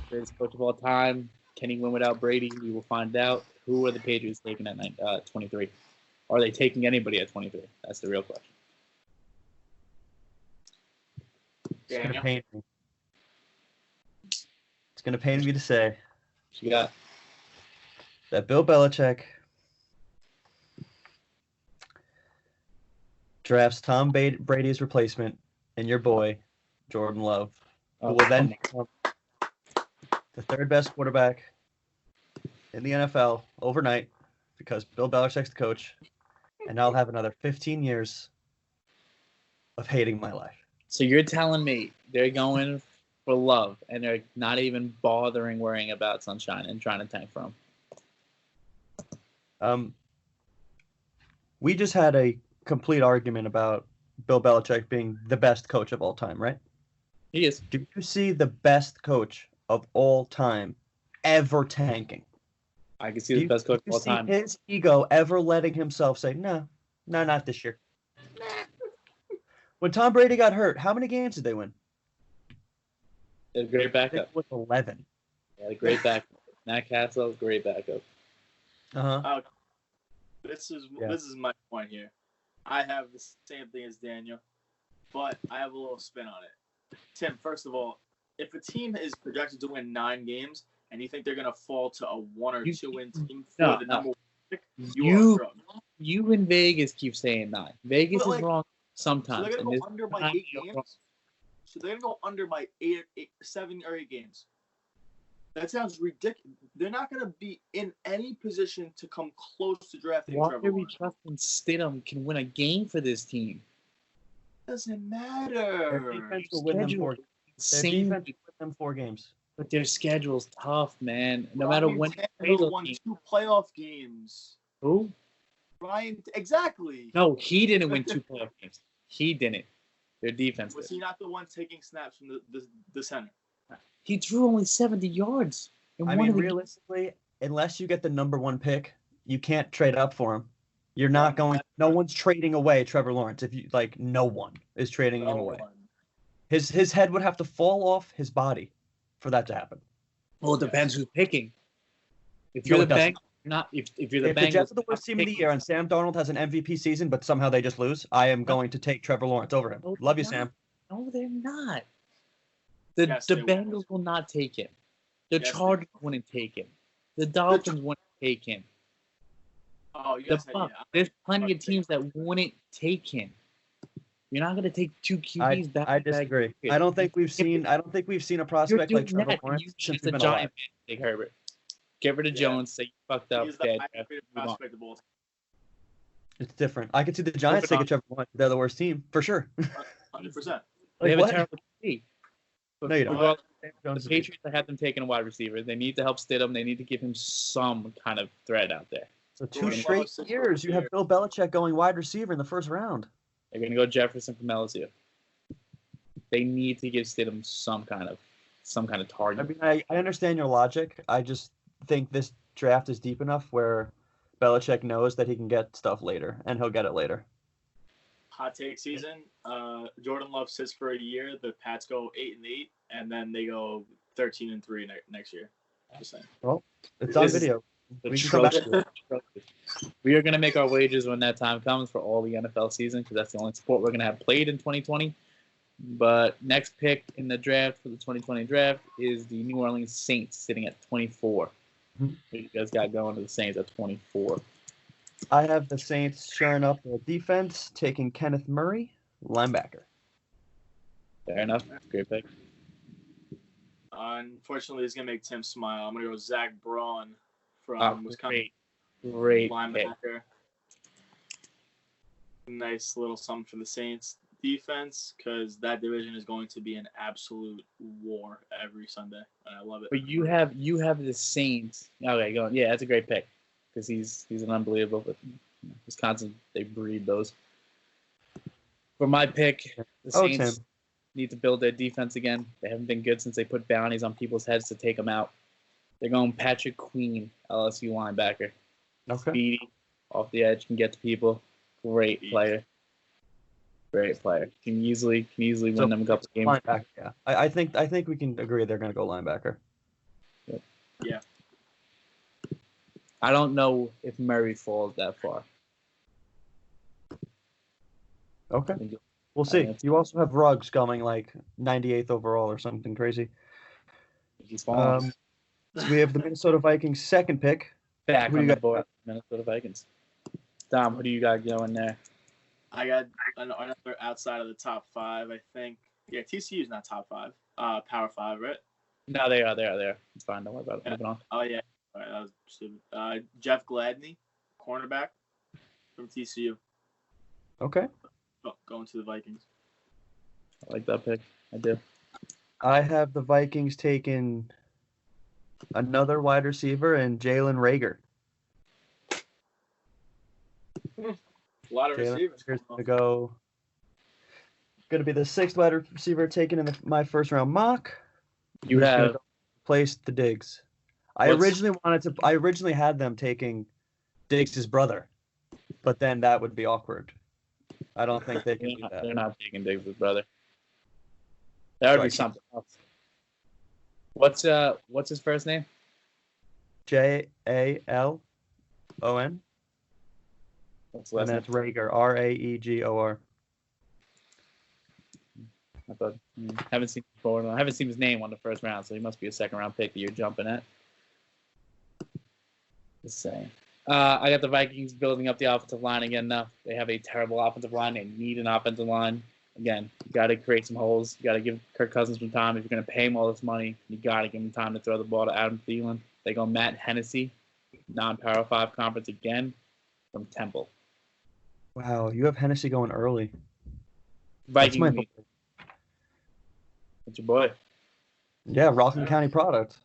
greatest coach of all time. Can he win without Brady? We will find out. Who are the Patriots taking at 23? Are they taking anybody at 23? That's the real question. It's going to pain me. It's going to pain me to say What you got? that Bill Belichick drafts Tom Brady's replacement and your boy, Jordan Love, who will then become the third best quarterback in the NFL overnight because Bill Belichick's the coach, and I'll have another 15 years of hating my life. So you're telling me they're going for Love and they're not even bothering worrying about Sunshine and trying to tank for him? We just had a complete argument about Bill Belichick being the best coach of all time, right? He is. Do you see the best coach of all time ever tanking? I can see the best coach of all time. His ego ever letting himself say, no, not this year. When Tom Brady got hurt, how many games did they win? A great backup. It was 11. Yeah, a great backup. Matt Castle, great backup. This is my point here. I have the same thing as Daniel, but I have a little spin on it. Tim, first of all, if a team is projected to win 9 games and you think they're going to fall to a 1 or 2 win team for the number 1 pick, you in Vegas keep saying 9. Vegas is wrong sometimes. So they're going to go under by 8 games? So they're going to go under by 7 or 8 games. That sounds ridiculous. They're not going to be in any position to come close to drafting Why Trevor are we Lawrence. trusting Stidham can win a game for this team? Doesn't Their matter. defense will win them 4 games. Their defense will win them 4 games. But their schedule's tough, man. No matter when they won 2 playoff games. Who? Ryan, exactly. No, he didn't win 2 playoff games. He didn't. Their defense Was did. he not the one taking snaps from the center? He threw only 70 yards. I mean, realistically, unless you get the number 1 pick, you can't trade up for him. You're not going. No one's trading away Trevor Lawrence. If you like, no one is trading him away. His head would have to fall off his body for that to happen. Well, it depends who's picking. If you're the Bengals, if you're the Bengals, the Jets are the worst team of the year and Sam Darnold has an MVP season, but somehow they just lose, I am going to take Trevor Lawrence over him. Love you, Sam. No, they're not. The Bengals will not take him. The Chargers wouldn't take him. The Dolphins wouldn't take him. Oh, yes, There's plenty of teams that wouldn't take him. You're not going to take 2 QBs back. I disagree. I don't think we've seen a prospect like Trevor Lawrence since we've been alive. Take Herbert. Get rid of Jones. Say you fucked up. It's different. I could see the Giants taking Trevor Lawrence. They're the worst team for sure. 100%. They have a terrible team. No, you don't. The Patriots have them taking a wide receiver. They need to help Stidham. They need to give him some kind of threat out there. So 2 straight years, you have Bill Belichick going wide receiver in the first round. They're going to go Jefferson from LSU. They need to give Stidham some kind of target. I mean, I understand your logic. I just think this draft is deep enough where Belichick knows that he can get stuff later, and he'll get it later. Hot take season. Jordan Love sits for a year. The Pats go 8-8, and then they go 13-3 next year. Just saying. Well, it's on video. We are going to make our wages when that time comes for all the NFL season because that's the only sport we're going to have played in 2020. But next pick in the draft for the 2020 draft is the New Orleans Saints sitting at 24. Mhm. Who you guys got going to the Saints at 24? I have the Saints shoring up their defense, taking Kenneth Murray, linebacker. Fair enough. Great pick. Unfortunately, it's gonna make Tim smile. I'm gonna go Zach Braun from Wisconsin, Great pick. linebacker. Nice little something for the Saints defense because that division is going to be an absolute war every Sunday, and I love it. But you have the Saints. Okay, go on. Yeah, that's a great pick because he's an unbelievable. But Wisconsin, they breed those. For my pick, the Saints need to build their defense again. They haven't been good since they put bounties on people's heads to take them out. They're going Patrick Queen, LSU linebacker. Okay. Speedy, off the edge, can get to people. Great player. Great player. Can easily win them a couple games. Linebacker, yeah. I think we can agree they're going to go linebacker. Yep. Yeah. I don't know if Murray falls that far. Okay. We'll see. You also have Ruggs going like 98th overall or something crazy. He's falling. So we have the Minnesota Vikings second pick. Back on the board, Minnesota Vikings. Dom, who do you got going there? I got another outside of the top 5, I think. Yeah, TCU is not top 5. Power 5, right? No, they are. It's fine. Don't worry about it. Yeah. Moving on. Oh, yeah. All right, that was stupid. Jeff Gladney, cornerback from TCU. Okay. Oh, going to the Vikings. I like that pick. I do. I have the Vikings taking another wide receiver and Jalen Reagor. A lot of receivers. Going to be the 6th wide receiver taken in my first round mock. You have placed the Diggs. I originally had them taking Diggs' brother, but then that would be awkward. I don't think they can do that. They're not taking Diggs' brother. That would be something else. What's his first name? Jalon. And that's Reagor, Raegor. I thought haven't seen him before. I haven't seen his name on the first round, so he must be a second round pick that you're jumping at. Just saying. I got the Vikings building up the offensive line again now. They have a terrible offensive line. They need an offensive line. Again, you got to create some holes. You got to give Kirk Cousins some time. If you're going to pay him all this money, you got to give him time to throw the ball to Adam Thielen. They go Matt Hennessy, non-Power 5 conference again from Temple. Wow, you have Hennessy going early. Vikings. That's your boy. Yeah, Rockland County product.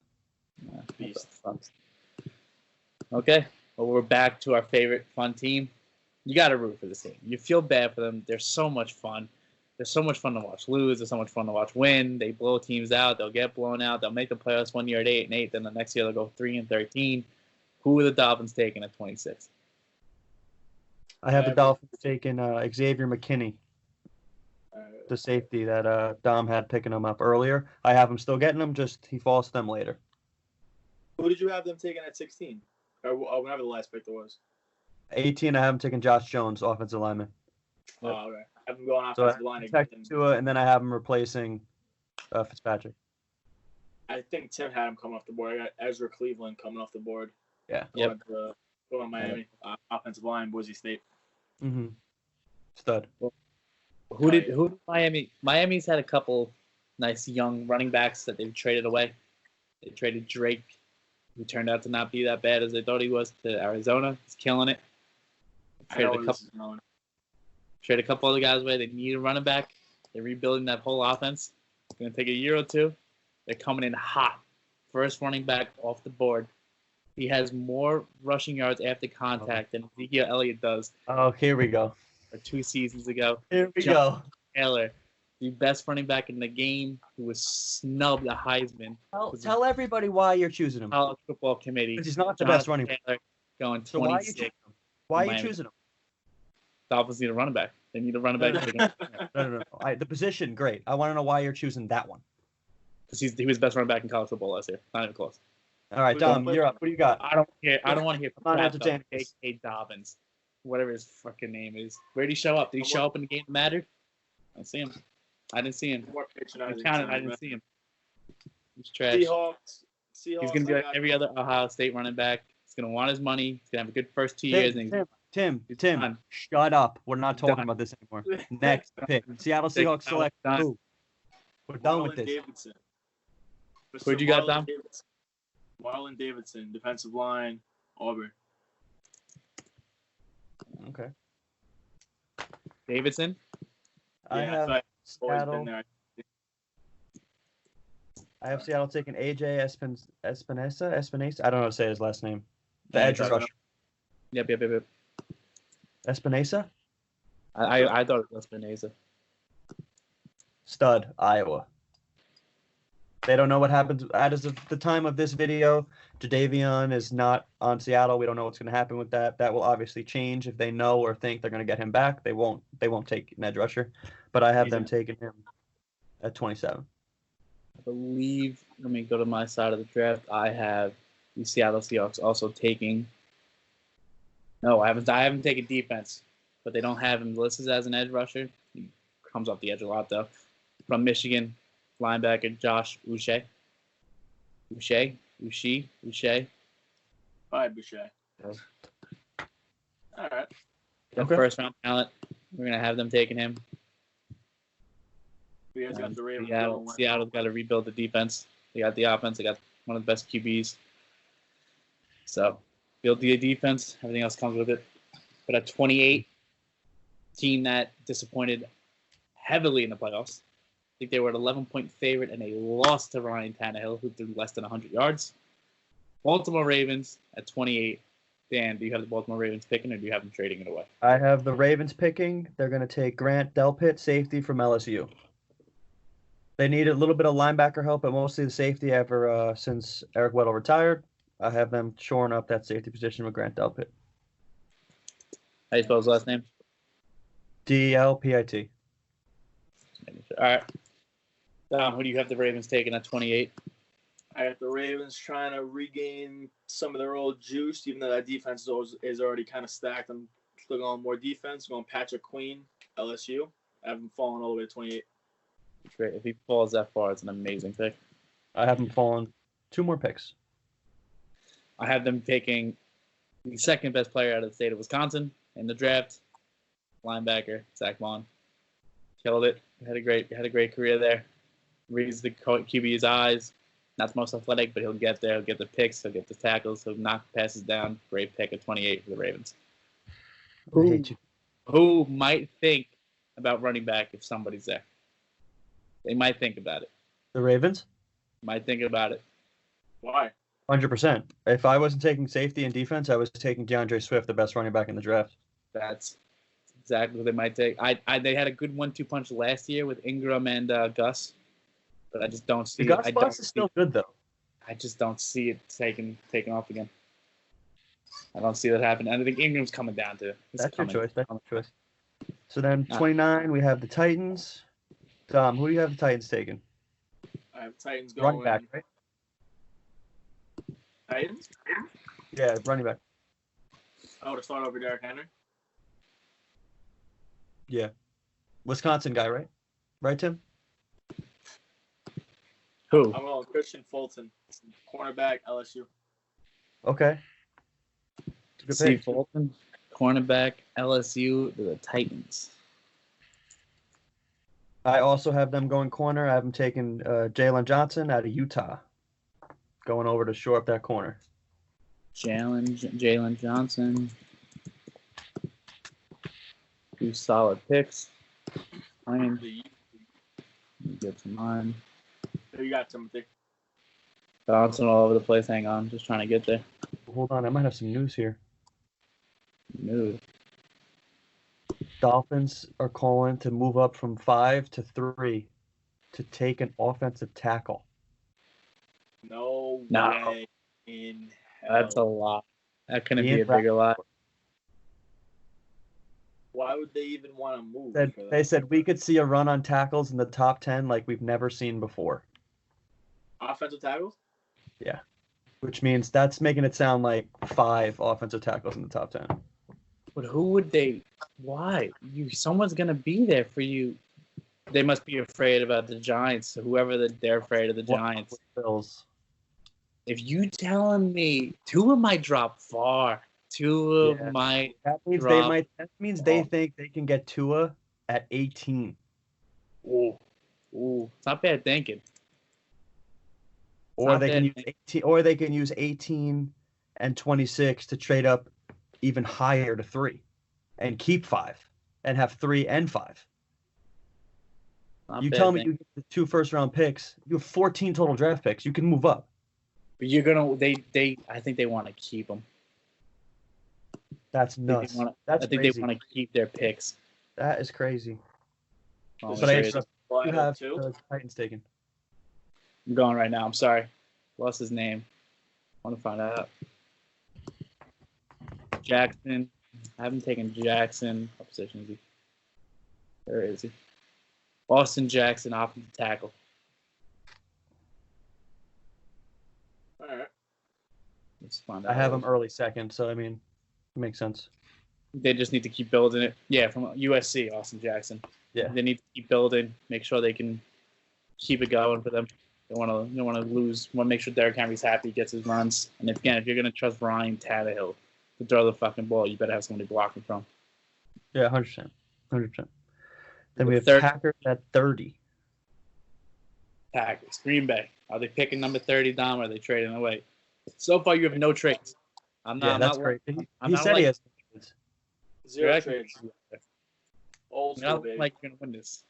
Beast. Okay, well, we're back to our favorite fun team. You got to root for this team. You feel bad for them. They're so much fun. They're so much fun to watch lose. They're so much fun to watch win. They blow teams out. They'll get blown out. They'll make the playoffs one year at 8-8. Then the next year they'll go 3-13. Who are the Dolphins taking at 26? I have the Dolphins taking Xavier McKinney, the safety that Dom had picking him up earlier. I have him still getting him, just he falls to them later. Who did you have them taking at 16? Or whenever the last pick there was. 18, I have him taking Josh Jones, offensive lineman. Oh, okay. I have him going So offensive line again. Tua, and then I have him replacing Fitzpatrick. I think Tim had him coming off the board. I got Ezra Cleveland coming off the board. Yeah. Going Miami. Offensive line, Boise State. Mm-hmm. Stud. Who did Miami? Miami's had a couple nice young running backs that they've traded away. They traded Drake, who turned out to not be that bad as they thought he was, to Arizona. He's killing it. Traded a couple other guys away. They need a running back. They're rebuilding that whole offense. It's going to take a year or two. They're coming in hot. First running back off the board. He has more rushing yards after contact than Ezekiel Elliott does. Oh, here we go. 2 seasons ago. Here we go. Taylor, the best running back in the game, who was snubbed a Heisman. Tell everybody why you're choosing him. College football committee. Because he's not the best running back. Going 26. So why are you choosing him? Dolphins need a running back. They need a running back. No. The position, great. I want to know why you're choosing that one. Because he was the best running back in college football last year. Not even close. All right, Dom, you're up. What do you got? I don't want to hear Not crap about A.K. Dobbins, whatever his fucking name is. Where did he show up? Did he show up in the game that mattered? I didn't see him. I didn't see him. I counted. I didn't see him. He's trash. Seahawks. He's going to be like every other Ohio State running back. He's going to want his money. He's going to have a good first 2 years. Tim, done. shut up. We're not talking Done. about this anymore. Next pick. Seattle Seahawks select who? We're done with this. Davidson. Who'd you got, Dom? Marlon Davidson, defensive line, Auburn. Okay. Davidson? I Yeah, have always Seattle. been there. I have Seattle taking AJ Espinosa. I don't know how to say his last name. The edge rusher. Yep. Espinosa? I thought it was Espinosa. Stud, Iowa. They don't know what happens. As of the time of this video, Jadeveon is not on Seattle. We don't know what's going to happen with that. That will obviously change if they know or think they're going to get him back. They won't take an edge rusher. But I have them taking him at 27. I believe, let me go to my side of the draft. I have the Seattle Seahawks also taking. No, I haven't taken defense, but they don't have him listed as an edge rusher. He comes off the edge a lot, though. From Michigan, linebacker Josh Uche. Uche. Bye, Boucher. All right. Okay. First round talent. We're gonna have them taking him. We guys got the Ravens. Seattle's got to rebuild the defense. They got the offense. They got one of the best QBs. So build the defense. Everything else comes with it. But at 28, team that disappointed heavily in the playoffs. I think they were an 11-point favorite, and they lost to Ryan Tannehill, who threw less than 100 yards. Baltimore Ravens at 28. Dan, do you have the Baltimore Ravens picking, or do you have them trading it away? I have the Ravens picking. They're going to take Grant Delpit, safety from LSU. They need a little bit of linebacker help, but mostly the safety since Eric Weddle retired. I have them shoring up that safety position with Grant Delpit. How do you spell his last name? Delpit. All right. Dom, who do you have the Ravens taking at 28? I got the Ravens trying to regain some of their old juice, even though that defense is already kind of stacked. I'm still going more defense. Going Patrick Queen, LSU. I have him falling all the way to 28. Great. If he falls that far, it's an amazing pick. I have him falling 2 more picks. I have them taking the second best player out of the state of Wisconsin in the draft, linebacker Zach Vaughn. Killed it. Had a great career there. Reads the QB's eyes. Not the most athletic, but he'll get there. He'll get the picks. He'll get the tackles. He'll knock passes down. Great pick at 28 for the Ravens. Who might think about running back if somebody's there? They might think about it. The Ravens? Might think about it. Why? 100%. If I wasn't taking safety and defense, I was taking DeAndre Swift, the best running back in the draft. That's exactly what they might take. They had a good 1-2 punch last year with Ingram and Gus, but I just don't see it. The Gus is still good, though. I just don't see it taking off again. I don't see that happening. I think Ingram's coming down to it. That's your choice. So then 29, we have the Titans. Dom, who do you have the Titans taking? I have Titans going. Running back, right? Titans? Yeah, running back. Oh, to start over Derrick Henry? Yeah. Wisconsin guy, right? Right, Tim? Who? I'm going Christian Fulton, cornerback, LSU. Okay. C. Fulton, cornerback, LSU, the Titans. I also have them going corner. I have them taking Jalen Johnson out of Utah, going over to shore up that corner. Jalen Johnson. 2 solid picks. Get to mine. Who you got, Timothy? Bouncing all over the place. Hang on. Just trying to get there. Hold on. I might have some news here. News. Dolphins are calling to move up from 5 to 3 to take an offensive tackle. No way in hell. That's a lot. That couldn't be a bigger lot. Why would they even want to move? They said we could see a run on tackles in the top 10 like we've never seen before. Offensive tackles? Yeah. Which means that's making it sound like 5 offensive tackles in the top 10. But who would they? Why? Someone's gonna be there for you. They must be afraid about the Giants. So they're afraid of the Giants. Bills. If you telling me Tua might drop far, Tua Yeah. might That means drop. That means they think they can get Tua at 18. Ooh, it's not bad thinking. Or not they can bad use 18, or they can use 18 and 26 to trade up even higher to 3 and keep 5 and have 3 and 5. Not You bad tell me thinking. you get the 2 first-round picks, you have 14 total draft picks. You can move up. But you're gonna I think they want to keep them. That's nuts. That's I think crazy. they want to keep their picks. That is crazy. Oh, But I crazy. you have the Titans taken. I'm going right now. I'm sorry. What's his name? I want to find out. Jackson. I haven't taken Jackson. What position is he? Where is he? Austin Jackson, offensive tackle. All right. Let's find out. I have him early second, so I mean, it makes sense. They just need to keep building it. Yeah, from USC, Austin Jackson. Yeah. They need to keep building. Make sure they can keep it going for them. They don't want to lose. Want to make sure Derrick Henry's happy, gets his runs. And if you're gonna trust Ryan Tannehill to throw the fucking ball, you better have somebody blocking from. Yeah, 100%. 100%. Then we have 30. Packers at 30. Packers, Green Bay. Are they picking number 30, Dom, or are they trading away? So far, you have no trades. That's great. He not said he has. Zero trades. Old You're school, not baby. like you're gonna win this.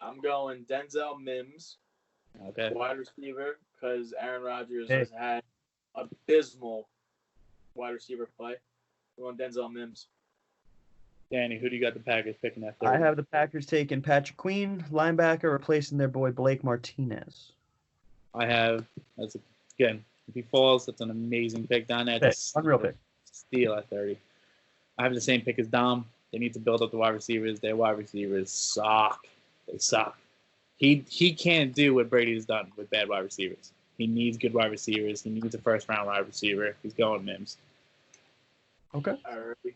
I'm going Denzel Mims, Okay. wide receiver, because Aaron Rodgers Hey. has had abysmal wide receiver play. I'm going Denzel Mims. Danny, who do you got the Packers picking at 30? I have the Packers taking Patrick Queen, linebacker, replacing their boy Blake Martinez. I have, again, if he falls, that's an amazing pick down there. Unreal pick. Steal at 30. I have the same pick as Dom. They need to build up the wide receivers. Their wide receivers suck. They suck. He can't do what Brady's done with bad wide receivers. He needs good wide receivers. He needs a first-round wide receiver. He's going Mims. Okay. All right.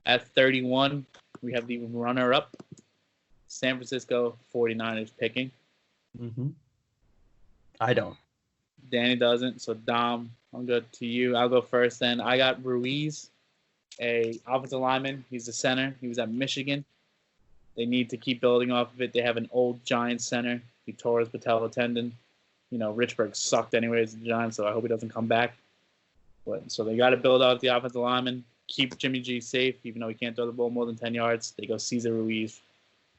At 31, we have the runner-up, San Francisco 49ers picking. Mm-hmm. I don't. Danny doesn't. So, Dom, I'll go to you. I'll go first then. I got Ruiz, a offensive lineman. He's a center. He was at Michigan. They need to keep building off of it. They have an old Giants center. He tore his patella tendon. Richburg sucked anyway as a Giant, so I hope he doesn't come back. So they got to build out the offensive lineman, keep Jimmy G safe, even though he can't throw the ball more than 10 yards. They go Cesar Ruiz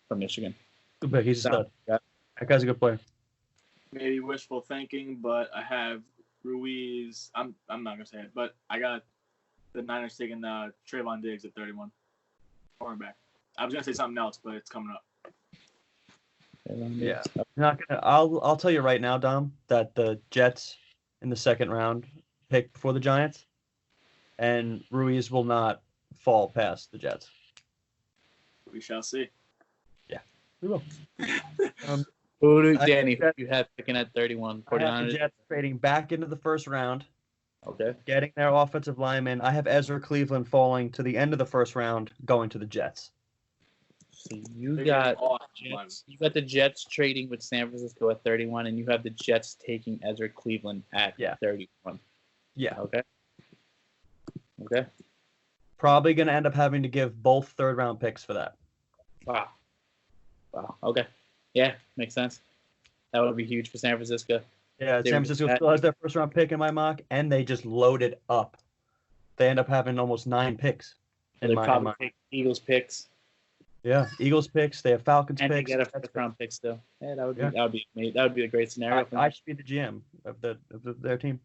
from Michigan. Good pick. He's a stud. Yeah. That guy's a good player. Maybe wishful thinking, but I have Ruiz. I'm not gonna say it, but I got the Niners taking Trayvon Diggs at 31, cornerback. I was gonna say something else, but it's coming up. Yeah. Not gonna. I'll tell you right now, Dom, that the Jets in the second round pick before the Giants, and Ruiz will not fall past the Jets. We shall see. Yeah, we will. Danny, who you have picking at 31? I have the Jets trading back into the first round, Okay. getting their offensive lineman. I have Ezra Cleveland falling to the end of the first round, going to the Jets. So you They're got getting awesome you got the Jets trading with San Francisco at 31, and you have the Jets taking Ezra Cleveland at 31. Yeah. Okay. Probably going to end up having to give both third-round picks for that. Wow. Okay. Yeah, makes sense. That would be huge for San Francisco. Yeah, San Francisco still has their first-round pick in my mock, and they just loaded up. They end up having almost 9 picks. They probably take Eagles picks. Yeah, Eagles picks. They have Falcons and picks. And they get a first-round pick still. Yeah, that would be a great scenario. I should be the GM of their team.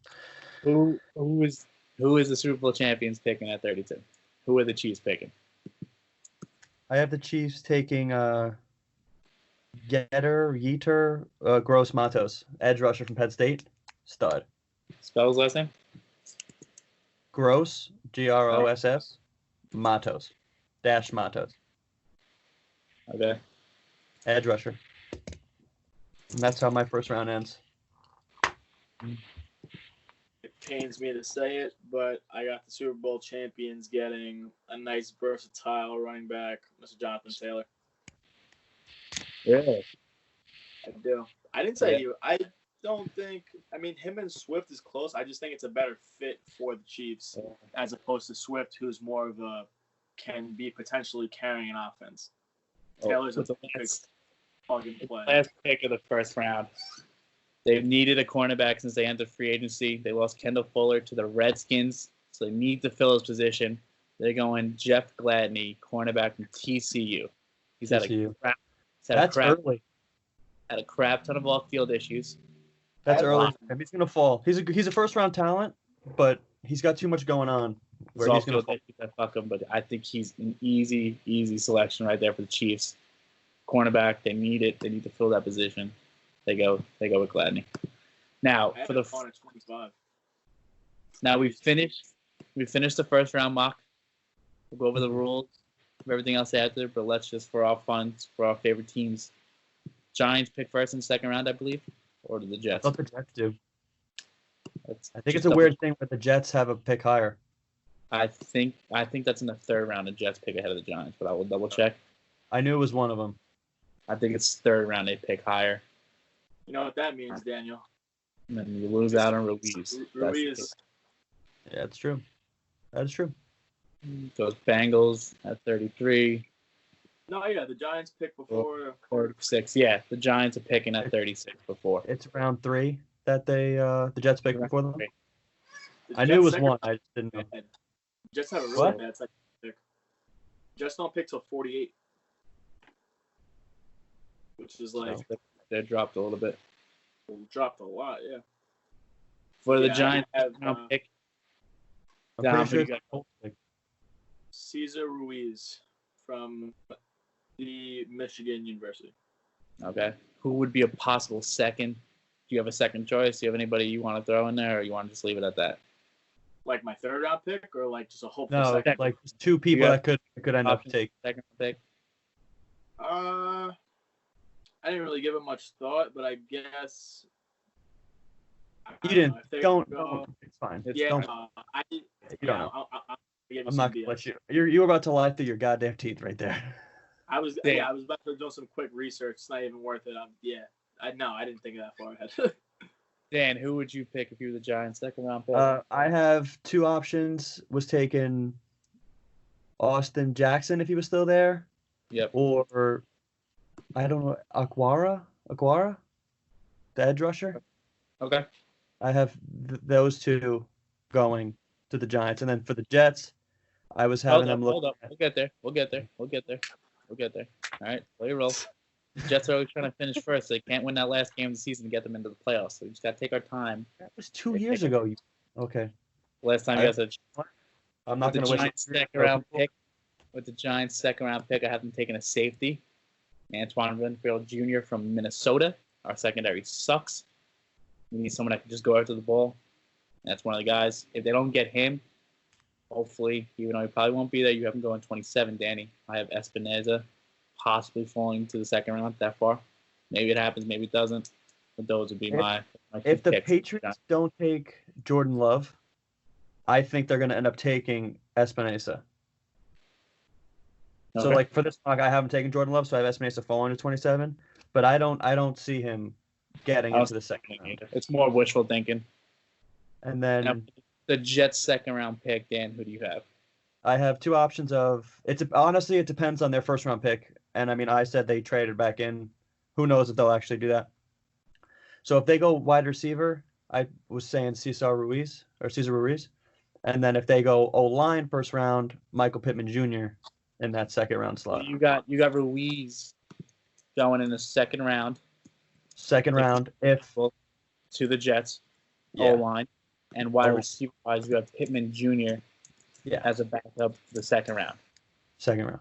Who is the Super Bowl champions picking at 32? Who are the Chiefs picking? I have the Chiefs taking Yetur Gross Matos, edge rusher from Penn State, stud. Spell his last name? Gross, Gross, Matos, Matos. Okay. Edge rusher. And that's how my first round ends. It pains me to say it, but I got the Super Bowl champions getting a nice, versatile running back, Mr. Jonathan Taylor. Yeah. I do. I didn't say you. I don't think. I mean, him and Swift is close. I just think it's a better fit for the Chiefs as opposed to Swift, who's more of a can be potentially carrying an offense. Taylor's a big fucking play. Last pick of the first round. They've needed a cornerback since they entered free agency. They lost Kendall Fuller to the Redskins, so they need to fill his position. They're going Jeff Gladney, cornerback from TCU. He's had TCU. early. Had a crap ton of off-field issues. That's early. He's gonna fall. He's a first-round talent, but he's got too much going on. Where he's gonna fall. Fuck him, but I think he's an easy selection right there for the Chiefs. Cornerback, they need it. They need to fill that position. They go with Gladney. Now for the 25. Now we finished the first round mock. We'll go over the rules of everything else after, but let's just for our fun, for our favorite teams. Giants pick first and second round, I believe, or do the Jets? I thought the Jets do. I think it's a weird thing, but the Jets have a pick higher. I think that's in the third round. The Jets pick ahead of the Giants, but I will double check. I knew it was one of them. I think it's third round they pick higher. You know what that means, Daniel? And then you lose out on Ruiz. Ruiz. Yeah, that's true. That is true. Goes Bengals at 33. No, yeah, the Giants pick before 36. Yeah, the Giants are picking at 36 before. It's round 3 that the Jets pick before them. I knew it was one. I just didn't know. Jets have a really bad second pick. Jets don't pick till 48, which is like they dropped a little bit. Dropped a lot, yeah. For the Giants pick, I'm pretty sure Cesar Ruiz from the Michigan University. Okay. Who would be a possible second? Do you have a second choice? Do you have anybody you want to throw in there, or you want to just leave it at that? Like my third round pick, or like just a hopeful No, second? like two people that could end up taking second pick. I didn't really give it much thought, but I guess you didn't. Don't. It's fine. Yeah, don't. you don't know. I'm not gonna let you. You were about to lie through your goddamn teeth right there. I was about to do some quick research. It's not even worth it. I didn't think of that far ahead. Dan, who would you pick if you were the Giants' second round pick? I have two options. Was taking Austin Jackson if he was still there. Yep. Or I don't know, Aquara, the edge rusher. Okay. I have those two going to the Giants, and then for the Jets, I was having them look. Hold up. We'll get there. All right, play your role. The Jets are always trying to finish first. They can't win that last game of the season to get them into the playoffs. So we just got to take our time. That was 2 years ago. Okay. Last time you guys said. I'm not going to wish. With the Giants' second round pick, I have them taking a safety, Antoine Winfield Jr. from Minnesota. Our secondary sucks. We need someone that can just go after the ball. That's one of the guys. If they don't get him, hopefully, even though he probably won't be there, you have him going 27, Danny. I have Espinoza possibly falling to the second round that far. Maybe it happens, maybe it doesn't. But those would be my if the picks. Patriots don't take Jordan Love, I think they're going to end up taking Espinoza. Okay. So, like, for this mock, I haven't taken Jordan Love, so I have Espinoza falling to 27. But I don't see him getting into the second round. It's more wishful thinking. And then now, the Jets' second round pick, Dan, who do you have? I have two options of honestly, it depends on their first round pick. And I mean, I said they traded back in. Who knows if they'll actually do that? So if they go wide receiver, I was saying Cesar Ruiz. And then if they go O-line first round, Michael Pittman Jr. in that second round slot. So you got Ruiz going in the second round. If to the Jets, O-line. And wide receiver wise, you have Pittman Jr. As a backup for the second round. Second round.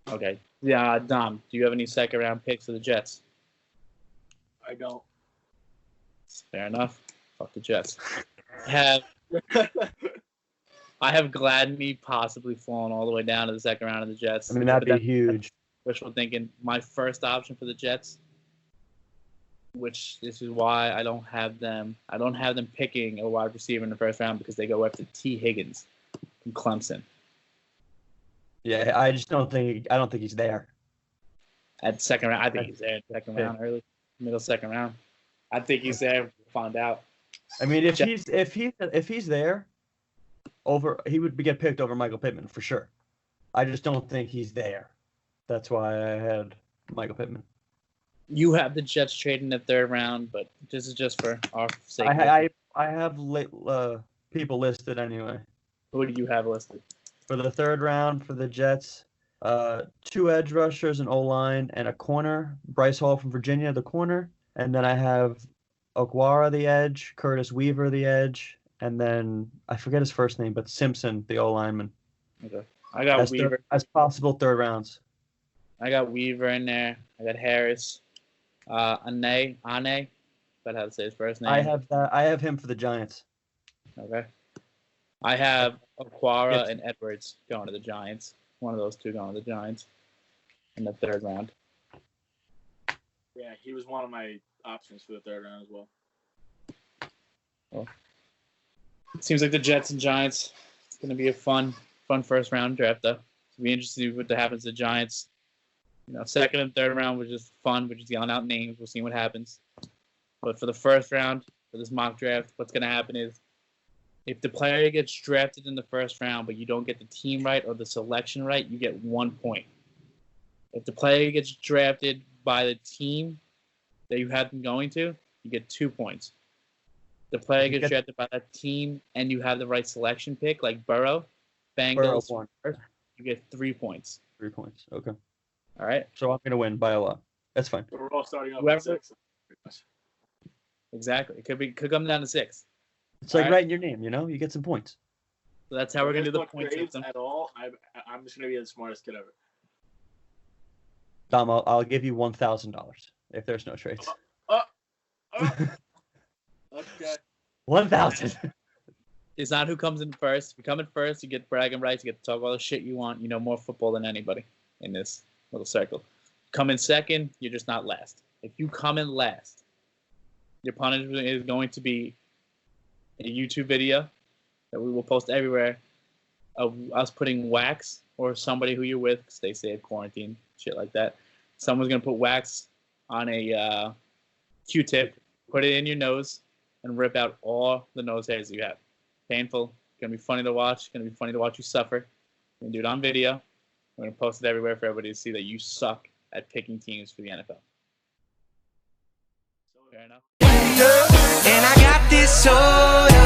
Okay. Yeah, Dom, do you have any second round picks for the Jets? I don't. Fair enough. Fuck the Jets. I have Gladney possibly falling all the way down to the second round of the Jets. I mean, that'd be huge. Wishful thinking. My first option for the Jets, which this is why I don't have them picking a wide receiver in the first round because they go after T. Higgins from Clemson. Yeah, I don't think he's there. At second round, I think he's there. Second round, early, middle second round. I think he's there. Find out. I mean, if he's there, he would get picked over Michael Pittman for sure. I just don't think he's there. That's why I had Michael Pittman. You have the Jets trade in the third round, but this is just for our sake. I have people listed anyway. Who do you have listed? For the third round for the Jets, 2 edge rushers, an O-line, and a corner. Bryce Hall from Virginia, the corner. And then I have Okwara, the edge, Curtis Weaver, the edge, and then I forget his first name, but Simpson, the O-lineman. Okay. I got Weaver. As possible third rounds. I got Weaver in there. I got Harris. Ane, if I had to say his first name. I have him for the Giants. Okay. I have Okwara and Edwards going to the Giants. One of those two going to the Giants in the third round. Yeah, he was one of my options for the third round as well. It seems like the Jets and Giants. It's going to be a fun first round draft, though. It'll be interesting to see what happens to the Giants. Second and third round was just fun. We're just yelling out names. We'll see what happens. But for the first round, for this mock draft, what's going to happen is if the player gets drafted in the first round, but you don't get the team right or the selection right, you get 1 point. If the player gets drafted by the team that you have them going to, you get 2 points. The player gets drafted by that team and you have the right selection pick, like Burrow, Bengals, you get 3 points. 3 points. Okay. All right. So I'm going to win by a lot. That's fine. We're all starting off at 6. Exactly. It could come down to 6. It's like writing your name, you get some points. So that's how we're going to do the point system. At all, I'm just going to be the smartest kid ever. Dom, I'll give you $1,000 if there's no trades. Okay. 1,000. It's not who comes in first. If you come in first, you get bragging rights. You get to talk all the shit you want. You know more football than anybody in this little circle. Come in second, you're just not last. If you come in last, your punishment is going to be a YouTube video that we will post everywhere of us putting wax or somebody who you're with, stay safe, quarantine, shit like that. Someone's going to put wax on a Q-tip, put it in your nose, and rip out all the nose hairs you have. Painful. Going to be funny to watch. Going to be funny to watch you suffer. We're going to do it on video. We're going to post it everywhere for everybody to see that you suck at picking teams for the NFL. Fair enough. And I got this soda.